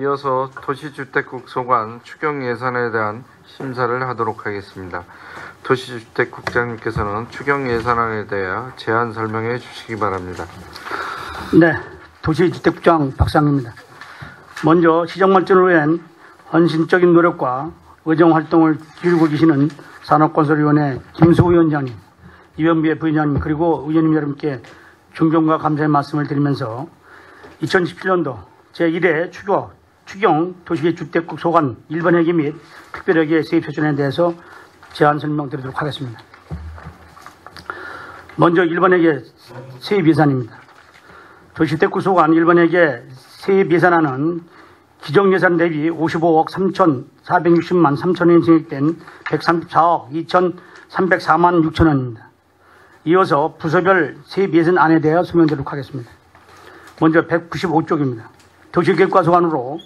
이어서 도시주택국 소관 추경 예산에 대한 심사를 하도록 하겠습니다. 도시주택국장님께서는 추경 예산안에 대해 제안 설명해 주시기 바랍니다. 네, 도시주택국장 박상입니다. 먼저 시정 발전을 위한 헌신적인 노력과 의정활동을 기울이고 계시는 산업건설위원회 김수우 위원장님, 이병배 부위원장님 그리고 의원님 여러분께 존경과 감사의 말씀을 드리면서 2017년도 제1회 추경 도시주택국 소관 1번 회기 및 특별회계 세입 표준에 대해서 제안 설명드리도록 하겠습니다. 먼저 1번 회계 세입 예산입니다. 도시주택국 소관 1번 회계 세입 예산안은 기정 예산 대비 55억 3,460만 3천원이 증액된 134억 2,304만 6천원입니다. 이어서 부서별 세입 예산안에 대해 설명드리도록 하겠습니다. 먼저 195쪽입니다. 도시계획과 소관으로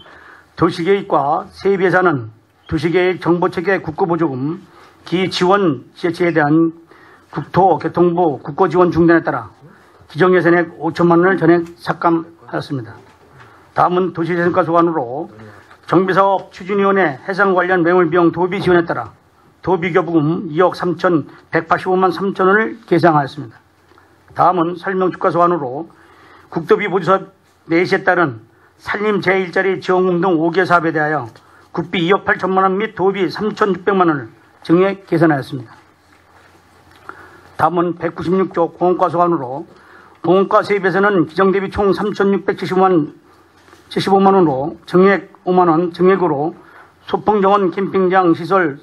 도시계획과 세입 예산은 도시계획 정보체계 국고보조금 기지원 지자체에 대한 국토교통부 국고지원 중단에 따라 기정 예산액 5천만 원을 전액 삭감하였습니다. 다음은 도시재생과 소관으로 정비사업 추진위원회 해상 관련 매물비용 도비 지원에 따라 도비교부금 2억 3,185만 3천 원을 계상하였습니다. 다음은 설명주가 소관으로 국도비 보조사업 내시에 따른 산림 제1자리 지원금 등 5개 사업에 대하여 국비 2억 8천만 원 및 도비 3,600만 원을 증액 계산하였습니다. 다음은 196조 공원과 소관으로 공원과 세입에서는 기정 대비 총 3,675만 원으로 증액 5만 원 증액으로 소풍정원 캠핑장 시설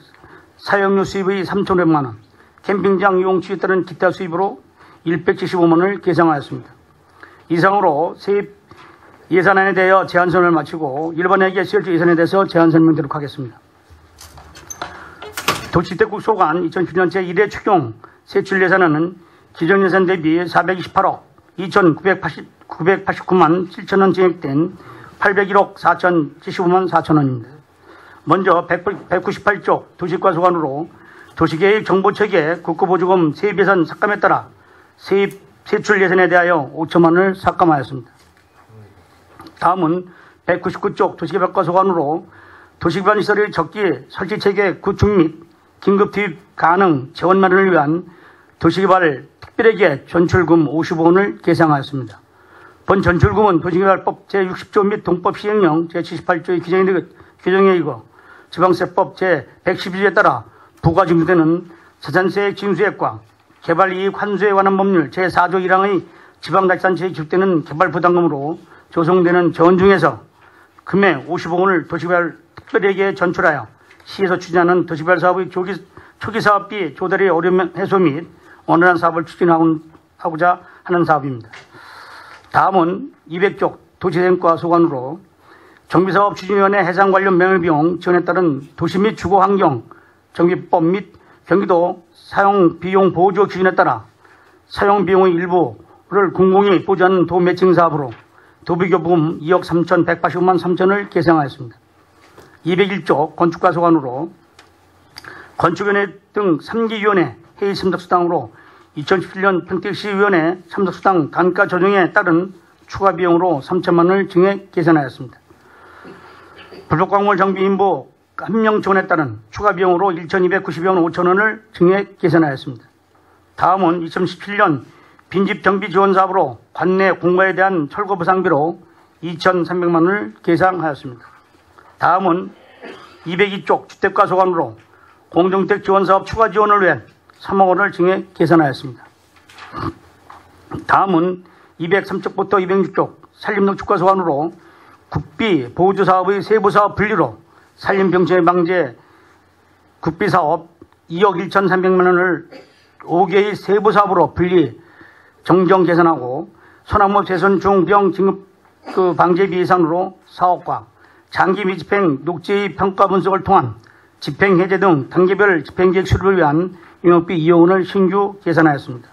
사용료 수입의 3,500만 원, 캠핑장 이용 취지에 따른 기타 수입으로 175만 원을 계상하였습니다. 이상으로 세입 예산안에 대하여 제안 설명을 마치고 1번 회계 시설주 예산에 대해서 제안 설명드리도록 하겠습니다. 도시주택국 소관 2007년 제1회 추경 세출 예산안은 기정 예산 대비 428억 2,989만 7천원 증액된 801억 4,075만 4천원입니다. 먼저 198쪽 도시과 소관으로 도시계획 정보체계 국고보조금 세입 예산 삭감에 따라 세출 예산에 대하여 5천만 원을 삭감하였습니다. 다음은 199쪽 도시개발과 소관으로 도시기반 시설의 적기 설치체계 구축 및 긴급 투입 가능 재원 마련을 위한 도시개발 특별회계 전출금 55원을 계상하였습니다. 본 전출금은 도시개발법 제60조 및 동법 시행령 제78조의 규정에 의거 지방세법 제112조에 따라 부과징수되는 자산세 징수액과 개발이익 환수에 관한 법률 제4조 1항의 지방자치단체에 기록되는 개발부담금으로 조성되는 재원 중에서 금액 55원을 도시개발 특별회계에 전출하여 시에서 추진하는 도시개발 사업의 초기 사업비 조달의 어려움 해소 및 원활한 사업을 추진하고자 하는 사업입니다. 다음은 200쪽 도시재생과 소관으로 정비사업 추진위원회 해상 관련 매물비용 지원에 따른 도시 및 주거환경 정비법 및 경기도 사용비용 보조 기준에 따라 사용비용의 일부를 공공이 보조하는 도매칭 사업으로 도비교부금 2억 3,185만 3천을 계상하였습니다. 201조 건축과 소관으로 건축위원회 등 3기위원회 회의 참석수당으로 2017년 평택시의원회 참석수당 단가 조정에 따른 추가 비용으로 3천만 원을 증액 계산하였습니다. 불법광물 정비 인부 한명 지원에 따른 추가 비용으로 1,292원 5천 원을 증액 계산하였습니다. 다음은 2017년 빈집 정비 지원 사업으로 관내 공과에 대한 철거 보상비로 2,300만 원을 계상하였습니다. 다음은 202쪽 주택과 소관으로 공동주택 지원 사업 추가 지원을 위해 3억 원을 증액 계산하였습니다. 다음은 203쪽부터 206쪽 산림농축과 소관으로 국비 보호주 사업의 세부 사업 분리로 산림병체 방제 국비 사업 2억 1,300만 원을 5개의 세부 사업으로 분리 정정 계산하고 소나무 재선 중병 진급 방제비 예산으로 사업과 장기 미집행 녹지의 평가 분석을 통한 집행 해제 등 단계별 집행계획 수립을 위한 용역비 2억 원을 신규 계산하였습니다.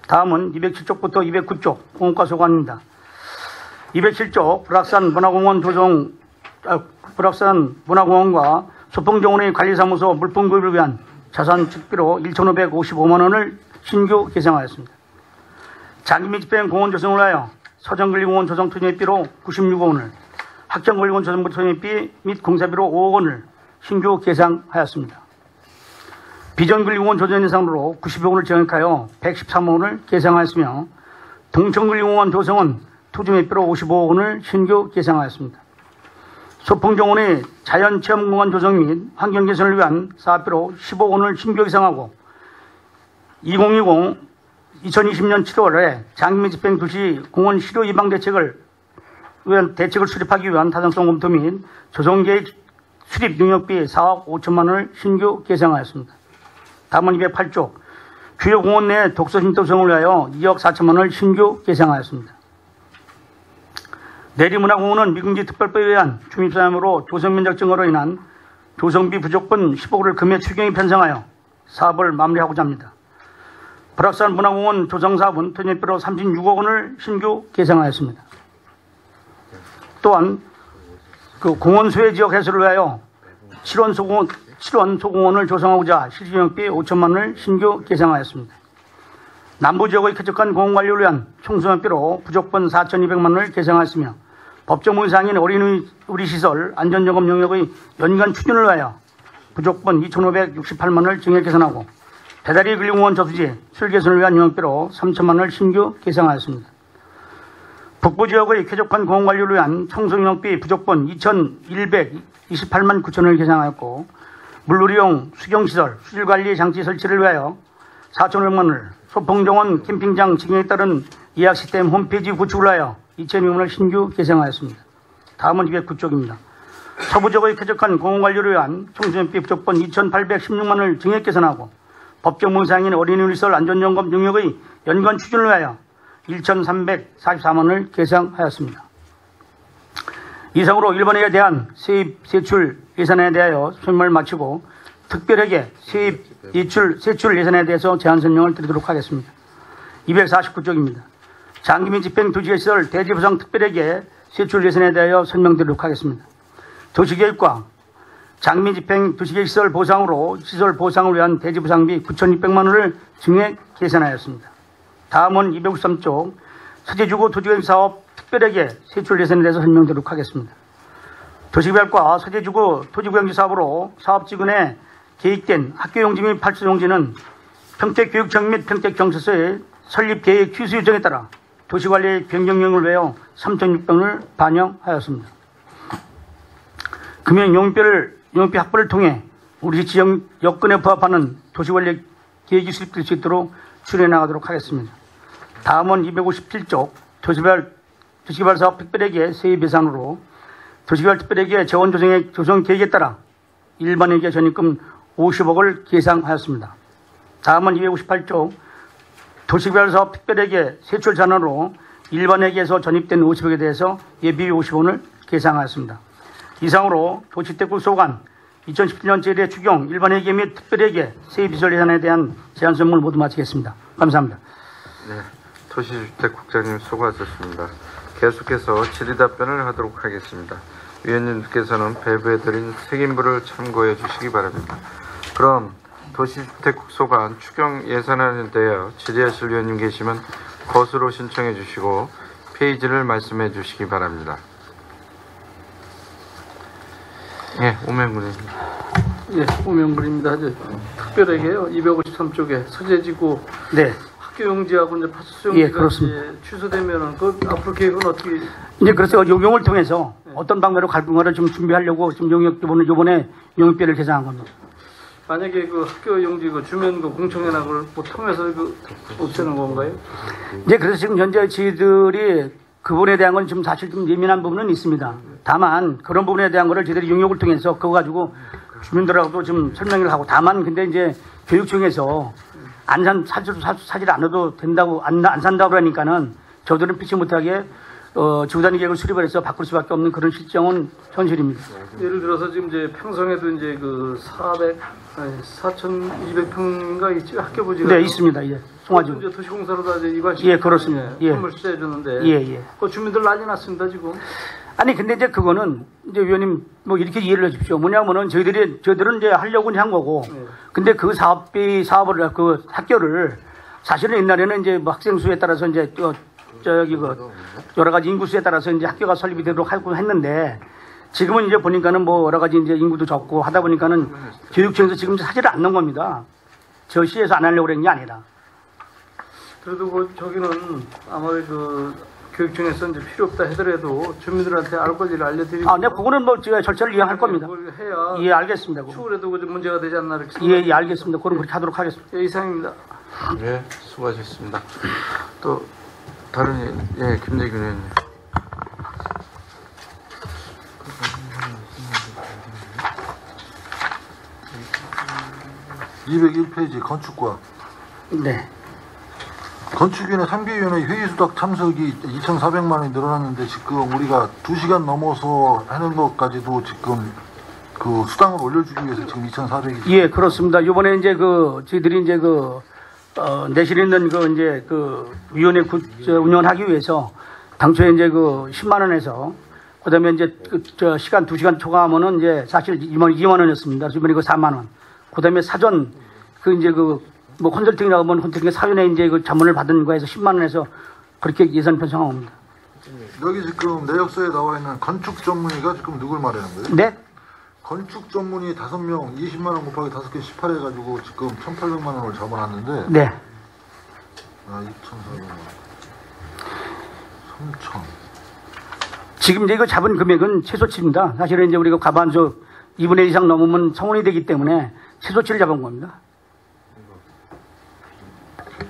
다음은 207쪽부터 209쪽 공원과 소관입니다. 207쪽 불악산 문화공원과 소풍정원의 관리사무소 물품 구입을 위한 자산 측비로 1,555만 원을 신규 계상하였습니다. 장기 미집행 공원 조성을 하여 서정근리공원 조성 투입비로 96억 원을, 학생권리원 조성부 설립비 및 공사비로 5억 원을 신규 계상하였습니다. 비전근린공원 조정 예산으로 90억 원을 증액하여 113억 원을 계상하였으며 동천근린공원 조성은 토지매입비로 55억 원을 신규 계상하였습니다. 소풍정원의 자연체험공원 조성 및 환경 개선을 위한 사업비로 15억 원을 신규 계상하고 2020 2020년 7월에 장미 집행 도시 공원 실효 예방 대책을 수립하기 위한 타당성 검토 및 조성계획 수립 능력비 4억 5천만 원을 신규 계상하였습니다. 다음은 208쪽 주요 공원 내 독서쉼터 조성을 위하여 2억 4천만 원을 신규 계상하였습니다. 내리문화공원은 미금지 특별법에 의한 중립사람으로 조성면적 증가로 인한 조성비 부족분 10억 원을 금액 추경이 편성하여 사업을 마무리하고자 합니다. 불악산 문화공원 조성사업은 토지매입비로 36억 원을 신규 계상하였습니다. 또한 그 공원 소외 지역 해소를 위하여 7원 소공원을 조성하고자 실시경비 5천만 원을 신규 계상하였습니다. 남부 지역의 쾌적한 공원 관리를 위한 총수매입비로 부족분 4,200만 원을 계상하였으며 법정 이상인 어린이 시설 안전점검 영역의 연간 추진을 위하여 부족분 2,568만 원을 증액 계산하고 배다리 근린공원 저수지 술 개선을 위한 영역비로 3천만 원을 신규 계상하였습니다. 북부 지역의 쾌적한 공원 관리를 위한 청소 영역비 부족분 2,128만 9천 원을 계상하였고 물놀이용 수경시설 수질관리 장치 설치를 위하여 4,500만 원을 소풍정원 캠핑장 직영에 따른 예약 시스템 홈페이지 구축을 하여 2,200만 원을 신규 계상하였습니다. 다음은 209쪽입니다. 서부 지역의 쾌적한 공원 관리를 위한 청소년비 부족분 2,816만 원을 증액 계산하고 법정 문상인 어린이시설 안전점검 영역의 연간 추진을 위하여 1,344만 원을 계상하였습니다. 이상으로 일반회계에 대한 세입 세출 예산에 대하여 설명을 마치고 특별회계 세입 세출 예산에 대해서 제안 설명을 드리도록 하겠습니다. 249쪽입니다. 장기 및 집행 도시개시설 대지부상 특별회계 세출 예산에 대하여 설명드리도록 하겠습니다. 도시계획과 장미 집행 도시계시설 보상으로 시설 보상을 위한 대지부상비 9,600만 원을 증액 계산하였습니다. 다음은 253쪽 서재주거 토지개혁 사업 특별회계 세출 예산에 대해서 설명드리도록 하겠습니다. 도시개발과 서재주거 토지구역지 사업으로 사업지구내 계획된 학교용지 및 팔소용지는 평택교육청 및 평택경찰서의 설립계획 취소 요청에 따라 도시관리 변경령을 외워 3,600원을 반영하였습니다. 금융 용역비 확보를 통해 우리 지역 여건에 부합하는 도시관리 계획이 수립될 수 있도록 추진해 나가도록 하겠습니다. 다음은 257쪽 도시개발 사업 특별회계 세입 예산으로 도시개발 특별회계 재원 조성 계획에 따라 일반회계 전입금 50억을 계상하였습니다. 다음은 258쪽 도시개발 사업 특별회계 세출 잔원으로 일반회계에서 전입된 50억에 대해서 예비 50원을 계상하였습니다. 이상으로 도시택국 소관 2017년 제1회 추경 일반회계 및 특별회계 세입시설 예산에 대한 제안 설명을 모두 마치겠습니다. 감사합니다. 네, 도시주택국장님 수고하셨습니다. 계속해서 질의답변을 하도록 하겠습니다. 위원님께서는 배부해드린 색인부를 참고해 주시기 바랍니다. 그럼 도시주택국소관 추경 예산안에 대하여 질의하실 위원님 계시면 거수로 신청해 주시고 페이지를 말씀해 주시기 바랍니다. 예, 오명근입니다. 예, 오명근입니다. 특별하게요, 253쪽에 서재지구 네. 학교용지하고 이제 파수용지가 예, 그렇습니다. 취소되면은 그 앞으로 계획은 어떻게? 이제 그래서 용역을 통해서 어떤 방법으로 갈 건가를 좀 준비하려고 지금 요번에 용역비를 계산한 겁니다. 만약에 그 학교용지 그 주면 그 공청회나 뭐 통해서 그 없애는 건가요? 이제 그래서 지금 현재 저희들이 그 부분에 대한 건 좀 사실 좀 예민한 부분은 있습니다. 다만 그런 부분에 대한 거를 저희들이 용역을 통해서 그거 가지고 주민들하고도 좀 설명을 하고 다만 근데 이제 교육청에서 사실 안 해도 된다고 안 산다고 그러니까는 저들은 피치 못하게 지구단위 계획을 수립을 해서 바꿀 수밖에 없는 그런 실정은 현실입니다. 예를 들어서 지금 이제 평성에도 이제 그 4,200평인가 있지 학교 부지가 네, 있습니다. 예. 송화지구. 이제 도시공사로 다 이제 이관시 예, 그렇습니다. 예. 선물 수혜해 주는데 예. 그 주민들 난리 났습니다 지금. 아니 근데 이제 그거는 이제 위원님 뭐 이렇게 이해를 해주십시오. 뭐냐면은 저희들은 이제 하려고 한 거고, 근데 그 사업을 그 학교를 사실은 옛날에는 이제 뭐 학생 수에 따라서 이제 저기 그 여러 가지 인구수에 따라서 이제 학교가 설립이 되도록 하고 했는데 지금은 이제 보니까는 뭐 여러 가지 이제 인구도 적고 하다 보니까는 교육청에서 지금 사지를 않는 겁니다. 저 시에서 안 하려고 그런 게 아니라. 그래도 그 저기는 아마 그 교육청에서 이제 필요 없다 하더라도 주민들한테 알 권리를 알려드리고. 아, 네, 그거는 뭐 제가 절차를 이행할 겁니다. 그걸 해야 예, 알겠습니다. 그거. 추후에도 그 문제가 되지 않나 이렇게 예, 예, 알겠습니다. 그럼 그렇게 하도록 하겠습니다. 예, 이상입니다. 네, 수고하셨습니다. 또 다른 예, 김대균 의원님. (201페이지) 건축과 네. 건축위원회 3개위원회 회의 수당 참석이 2,400만 원이 늘어났는데 지금 우리가 2시간 넘어서 하는 것까지도 지금 그 수당을 올려주기 위해서 지금 2,400이 예, 그렇습니다. 이번에 이제 그 저희들이 이제 그 내실 있는 그 이제 그 위원회 운영하기 위해서 당초에 이제 그 10만 원에서 그다음에 이제 그 시간 2시간 초과하면은 이제 사실 2만 원이었습니다. 그래서 이번에 그 4만 원. 그다음에 사전 그 이제 그 뭐 컨설팅이라고 하면 컨설팅 사전에 이제 그 자문을 받은 거에서 10만 원에서 그렇게 예산 편성한 겁니다. 여기 지금 내역서에 나와 있는 건축 전문의가 지금 누굴 말하는 거예요? 네? 건축 전문의 5명 20만 원 곱하기 5개 18 해가지고 지금 1,800만 원을 잡아놨는데 네. 아 2,400만 원 3,000 지금 이제 이거 잡은 금액은 최소치입니다. 사실은 이제 우리가 과반수 2분의 1 이상 넘으면 성원이 되기 때문에 최소치를 잡은 겁니다.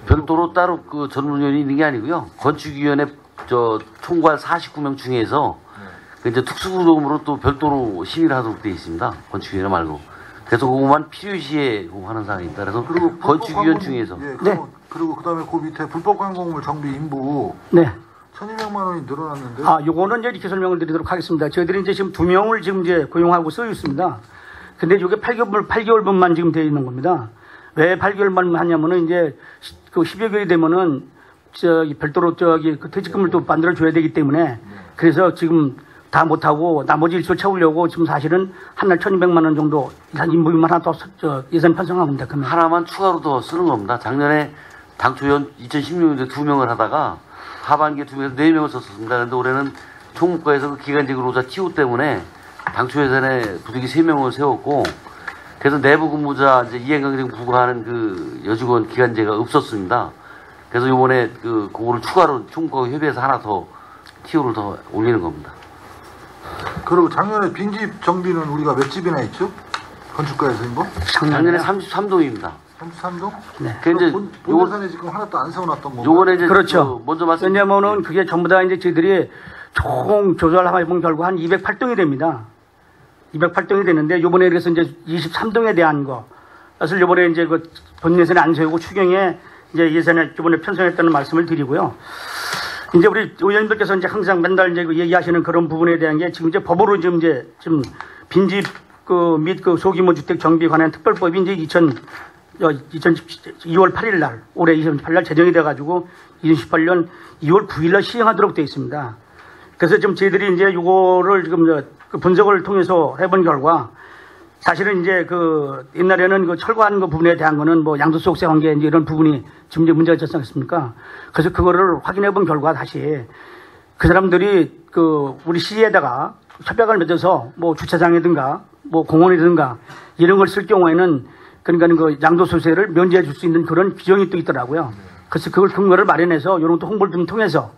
별도로 따로 그 전문위원이 있는 게 아니고요. 건축위원회 총괄 49명 중에서 그 이제 특수구조금으로 또 별도로 심의를 하도록 되어 있습니다. 건축위원회 말고. 그래서 그것만 필요시에 하는 사항이 있다. 그래서 그리고 건축위원 중에서. 예, 네. 그리고 그다음에 그 밑에 불법 관공물 정비 인부 네. 1,200만 원이 늘어났는데 아, 요거는 이제 이렇게 설명을 드리도록 하겠습니다. 저희들이 이제 지금 2명을 지금 이제 고용하고 써 있습니다. 근데 이게 8개월분만 지금 되어 있는 겁니다. 왜 8개월만 하냐면은 이제 그 10여 개월이 되면은 저기 별도로 저기 그 퇴직금을 또 만들어 줘야 되기 때문에 그래서 지금 다 못하고 나머지 일수 채우려고 지금 사실은 한 날 1,200만 원 정도 인부비만 하나 더 예산 편성한 겁니다. 그러면 하나만 추가로 더 쓰는 겁니다. 작년에 당초 2016년도에 2명을 하다가 하반기에 2명에서 4명을 썼습니다. 그런데 올해는 총무과에서 그 기간직 근로자 TO 때문에 당초 예산에 부득이 3명을 세웠고 그래서 내부 근무자 이제 이행강령 부과하는 그 여직원 기간제가 없었습니다. 그래서 이번에 그거를 추가로 총무과 협의해서 하나 더 TO를 더 올리는 겁니다. 그리고 작년에 빈집 정비는 우리가 몇 집이나 했죠? 건축가에서 인 거? 작년에 33동입니다. 33동? 네. 그 이제 본 예산에 지금 하나도 안 세워놨던 거고. 요번에 이제 그렇죠. 그 먼저 말씀. 왜냐면은 그게 전부 다 이제 저희들이 총 조절해본 결과 한 208동이 됩니다. 208동이 되는데 요번에 그래서 이제 23동에 대한 거. 그래서 요번에 이제 그 본 예산에 안 세우고 추경에 이제 예산에 요번에 편성했다는 말씀을 드리고요. 이제 우리 의원님들께서 이제 항상 맨날 이제 그 얘기하시는 그런 부분에 대한 게 지금 이제 법으로 지금 빈집 및 그 소규모 주택 정비에 관한 특별법이 이제 2월 8일 날 올해 2018년 제정이 돼가지고 2018년 2월 9일 날 시행하도록 되어 있습니다. 그래서 지금 저희들이 이제 요거를 지금 그 분석을 통해서 해본 결과 사실은 이제 그 옛날에는 그 철거하는 그 부분에 대한 거는 뭐 양도소득세 관계 이제 이런 부분이 지금 이제 문제가 있지 않습니까? 그래서 그거를 확인해 본 결과 다시 그 사람들이 그 우리 시에다가 협약을 맺어서 뭐 주차장이든가 뭐 공원이든가 이런 걸 쓸 경우에는 그러니까 그 양도소득세를 면제해 줄 수 있는 그런 규정이 또 있더라고요. 그래서 그걸 근거를 마련해서 이런 것도 홍보를 좀 통해서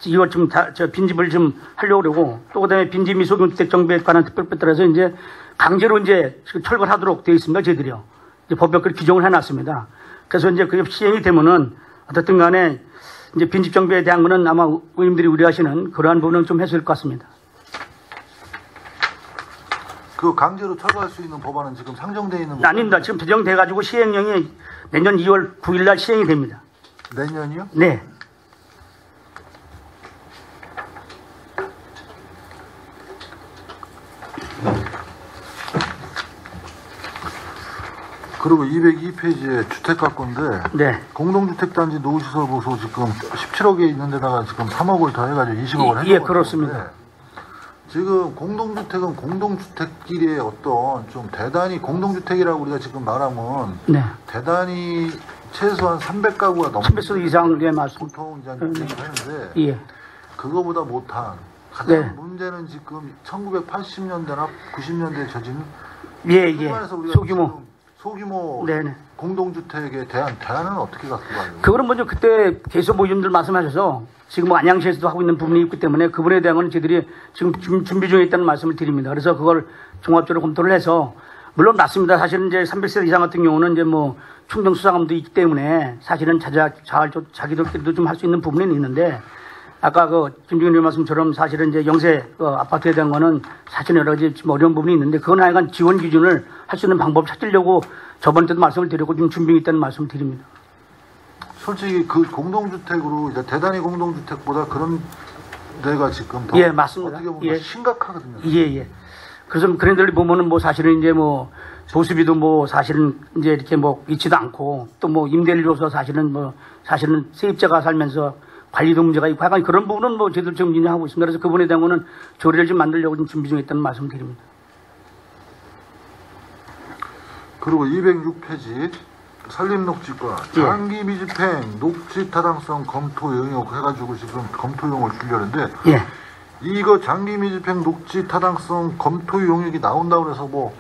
이걸 좀 빈집을 좀 하려고 그러고 또 그다음에 빈집 및 소규모주택 정비에 관한 특별법에 따라서 이제 강제로 이제 철거하도록 되어 있습니다. 저희들이요. 이제 법에 그 규정을 해놨습니다. 그래서 이제 그게 시행이 되면은 어쨌든 간에 이제 빈집 정비에 대한 거는 아마 의원님들이 우려하시는 그러한 부분은 좀 해소될 것 같습니다. 그 강제로 철거할 수 있는 법안은 지금 상정되어 있는 거 아닙니다. 지금 배정돼가지고 시행령이 내년 2월 9일 날 시행이 됩니다. 내년이요? 네. 그리고 202페이지에 주택가건데 네. 공동주택단지 노후시설 보수 지금 17억에 있는 데다가 지금 3억을 더 해가지고 20억을 해놓은 예, 그렇습니다. 지금 공동주택은 공동주택끼리의 어떤 좀 대단히 공동주택이라고 우리가 지금 말하면 네. 대단히 최소한 300가구가 넘는 300소 이상, 예, 맞습니다. 보통 이제 얘기하는데 예. 그거보다 못한 가장 네. 문제는 지금 1980년대나 90년대에 저진 예, 예. 일반에서 우리가 소규모. 지금 소규모 네네. 공동주택에 대한 대안은 어떻게 갖고 가요? 그거는 먼저 그때 개소 모임들 말씀하셔서 지금 뭐 안양시에서도 하고 있는 부분이 있기 때문에 그분에 대한 건 저희들이 지금 준비 중에 있다는 말씀을 드립니다. 그래서 그걸 종합적으로 검토를 해서 물론 맞습니다. 사실은 이제 300세 이상 같은 경우는 이제 뭐 충정 수상함도 있기 때문에 사실은 자기들끼리도 좀 할 수 있는 부분이 있는데 아까 그 김종인 의원 말씀처럼 사실은 이제 영세 아파트에 대한 거는 사실 여러 가지 좀 어려운 부분이 있는데 그건 하여간 지원 기준을 할 수 있는 방법을 찾으려고 저번 때도 말씀을 드렸고 지금 준비 있다는 말씀을 드립니다. 솔직히 그 공동주택으로 이제 대단위 공동주택보다 그런 데가 지금 더 예, 맞습니다. 어떻게 보면 예. 심각하거든요. 예, 예. 그래서 그런 데를 보면은 뭐 사실은 이제 뭐 보수비도 뭐 사실은 이제 이렇게 뭐 있지도 않고 또 뭐 임대를 줘서 사실은 세입자가 살면서 관리도 문제가 있고 하여간 그런 부분은 뭐 저희들 지금 인정하고 있습니다. 그래서 그분에 대한 거는 조례를 좀 만들려고 지금 준비 중에 있다는 말씀 드립니다. 그리고 206페이지 산림녹지과 예. 장기 미집행 녹지 타당성 검토 영역 해가지고 지금 검토용을 주려는데 예. 이거 장기 미집행 녹지 타당성 검토 용역이 나온다고 해서 뭐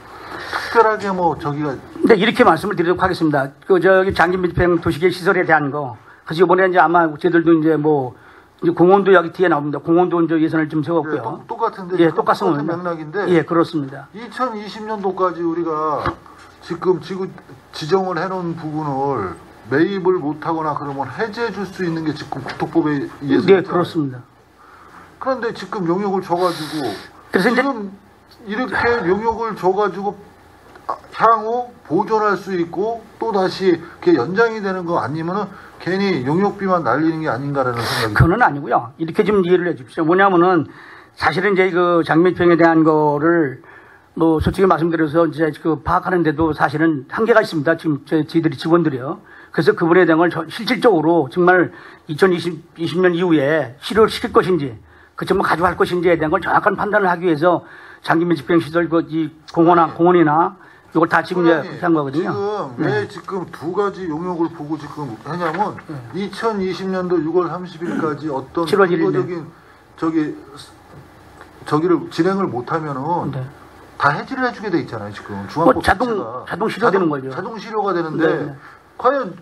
특별하게 뭐 저기가 근데 이렇게 말씀을 드리도록 하겠습니다. 그 저기 장기 밀집형 도시계획 시설에 대한 거. 그래서 이번에 이제 아마 저희들도 이제 뭐 이제 공원도 여기 뒤에 나옵니다. 공원도 이제 예산을 좀 세웠고요. 똑같은데 예, 똑같은 똑같습니다. 맥락인데 예, 그렇습니다. 2020년도까지 우리가 지금 지정을 해놓은 부분을 매입을 못하거나 그러면 해제해 줄 수 있는 게 지금 국토법에 의해서 네, 있잖아요. 그렇습니다. 그런데 지금 용역을 줘가지고 그래서 이제 지금 이렇게 용역을 줘가지고 향후 보존할 수 있고 또 다시 그게 연장이 되는 거 아니면은 괜히 용역비만 날리는 게 아닌가라는 생각이. 그건 아니고요. 이렇게 좀 이해를 해 주십시오. 뭐냐면은 사실은 이제 그 장미평에 대한 거를 뭐 솔직히 말씀드려서 이제 그 파악하는데도 사실은 한계가 있습니다. 지금 저희들이 직원들이요. 그래서 그분에 대한 걸 실질적으로 정말 2020년 이후에 실효시킬 것인지 그 정말 가져갈 것인지에 대한 걸 정확한 판단을 하기 위해서 장기밀집행 시설 이 공원이나 이걸 다 지금 이제 한 거거든요. 지금 왜 지금 두 가지 용역을 보고 지금 하냐면 2020년도 6월 30일까지 어떤 7월 1일 근거적인 저기를 진행을 못하면은 네. 다 해지를 해주게 돼 있잖아요. 지금 중앙법 뭐 자체가 자동 실효되는 거죠. 자동 실효가 되는데 네, 네. 과연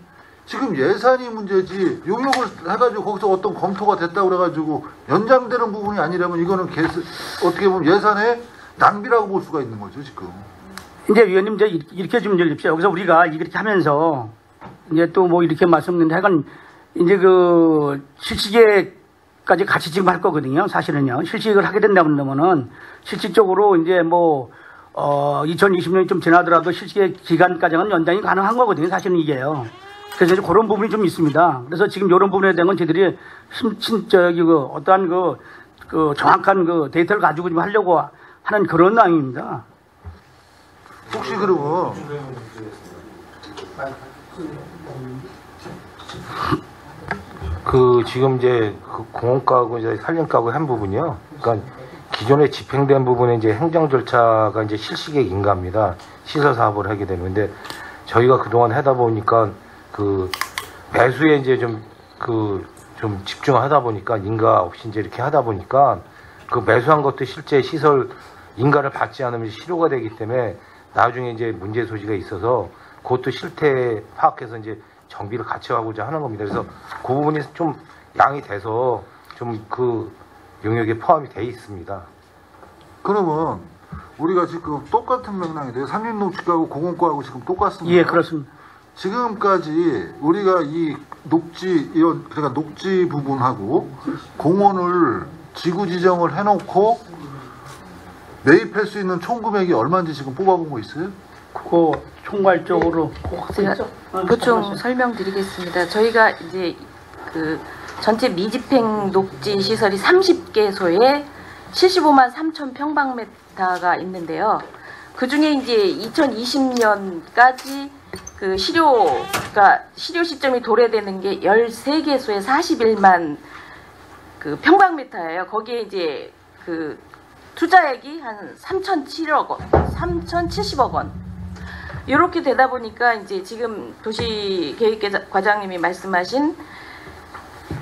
지금 예산이 문제지 용역을 해가지고 거기서 어떤 검토가 됐다고 그래가지고 연장되는 부분이 아니라면 이거는 어떻게 보면 예산의 낭비라고 볼 수가 있는 거죠 지금. 이제 위원님 이제 이렇게 좀 열립시오. 여기서 우리가 이렇게 하면서 이제 또 뭐 이렇게 말씀드렸는데 하여간 이제 그 실시계획까지 같이 지금 할 거거든요. 사실은요. 실시계획을 하게 된다면은 실질적으로 이제 뭐 2020년이 좀 지나더라도 실시계획 기간까지는 연장이 가능한 거거든요. 사실은 이게요. 그래서 이제 그런 부분이 좀 있습니다. 그래서 지금 이런 부분에 대한 건 저희들이 어떠한 그 정확한 그 데이터를 가지고 좀 하려고 하는 그런 내용입니다. 혹시 그러면 그 지금 이제 그 공원가구 이제 산림가구 한 부분이요. 그러니까 기존에 집행된 부분에 이제 행정 절차가 이제 실시계획 인가입니다. 시설 사업을 하게 되는데 저희가 그동안 하다 보니까 그 매수에 이제 좀 집중하다 보니까 인가 없이 이제 이렇게 하다 보니까 그 매수한 것도 실제 시설 인가를 받지 않으면 실효가 되기 때문에 나중에 이제 문제 소지가 있어서 그것도 실태 파악해서 이제 정비를 같이 하고자 하는 겁니다. 그래서 그 부분이 좀 양이 돼서 좀 그 용역에 포함이 돼 있습니다. 그러면 우리가 지금 똑같은 맥락인데 산림녹지가하고 공원과하고 지금 똑같습니다. 예, 그렇습니다. 지금까지 우리가 이 그러니까 녹지 부분하고 공원을 지구 지정을 해놓고 매입할 수 있는 총 금액이 얼마인지 지금 뽑아본 거 있어요? 그거 총괄적으로 제가 보충 설명드리겠습니다. 저희가 이제 그 전체 미집행 녹지 시설이 30개소에 75만 3천 평방미터가 있는데요. 그 중에 이제 2020년까지 그 실효 시점이 도래되는 게 13개소에 41만 그 평방미터예요. 거기에 이제 그 투자액이 한 3,070억 원. 이렇게 되다 보니까 이제 지금 도시계획과장님이 말씀하신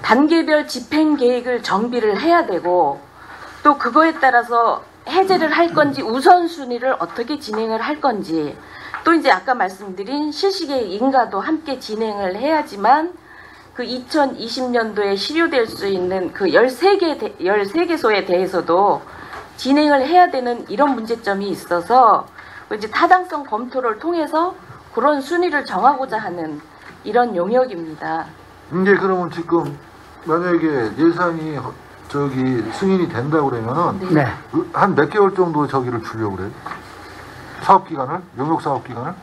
단계별 집행 계획을 정비를 해야 되고 또 그거에 따라서 해제를 할 건지 우선순위를 어떻게 진행을 할 건지 또 이제 아까 말씀드린 실시계획 인가도 함께 진행을 해야지만 그 2020년도에 실효될 수 있는 그 13개소에 대해서도 진행을 해야 되는 이런 문제점이 있어서 이제 타당성 검토를 통해서 그런 순위를 정하고자 하는 이런 용역입니다. 이게 그러면 지금 만약에 예산이 승인이 된다고 그러면은 네. 한 몇 개월 정도 저기를 주려고 그래요? 사업 기간을? 용역 사업 기간을?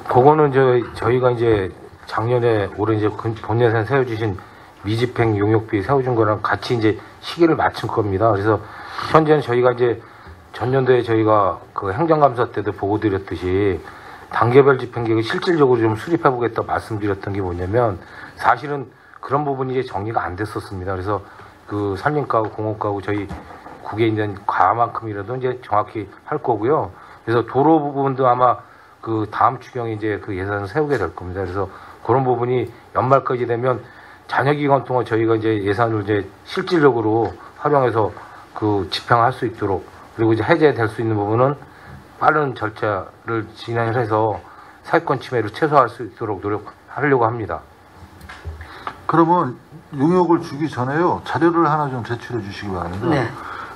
그거는 저희가 이제 작년에 올해 이제 본 예산 세워주신 미집행 용역비 세워준 거랑 같이 이제 시기를 맞춘 겁니다. 그래서 현재는 저희가 이제 전년도에 저희가 그 행정감사 때도 보고 드렸듯이 단계별 집행계획을 실질적으로 좀 수립해보겠다 말씀드렸던 게 뭐냐면 사실은 그런 부분이 이제 정리가 안 됐었습니다. 그래서 그 산림가구, 공업가구 저희 국에 있는 과만큼이라도 이제 정확히 할 거고요. 그래서 도로 부분도 아마 그 다음 추경에 이제 그 예산을 세우게 될 겁니다. 그래서 그런 부분이 연말까지 되면 잔여 기간 동안 저희가 이제 예산을 이제 실질적으로 활용해서 그 집행할 수 있도록 그리고 이제 해제될 수 있는 부분은 빠른 절차를 진행을 해서 사회권 침해를 최소화할 수 있도록 노력하려고 합니다. 그러면 용역을 주기 전에요 자료를 하나 좀 제출해 주시기 바랍니다. 네.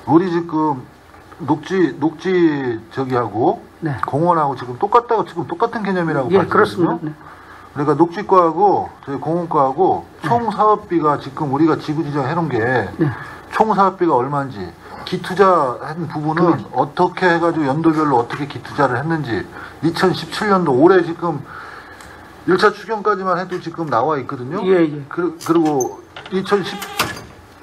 우리 지금 녹지 저기하고 네. 공원하고 지금 똑같은 개념이라고 예, 봐요. 그렇습니다. 네. 그러니까 녹지과하고 저희 공원과하고 총 사업비가 지금 우리가 지구 지정해 놓은 게 총 사업비가 얼마인지 기투자한 부분은 어떻게 해가지고 연도별로 어떻게 기투자를 했는지 2017년도 올해 지금 1차 추경까지만 해도 지금 나와 있거든요. 예, 예. 그리고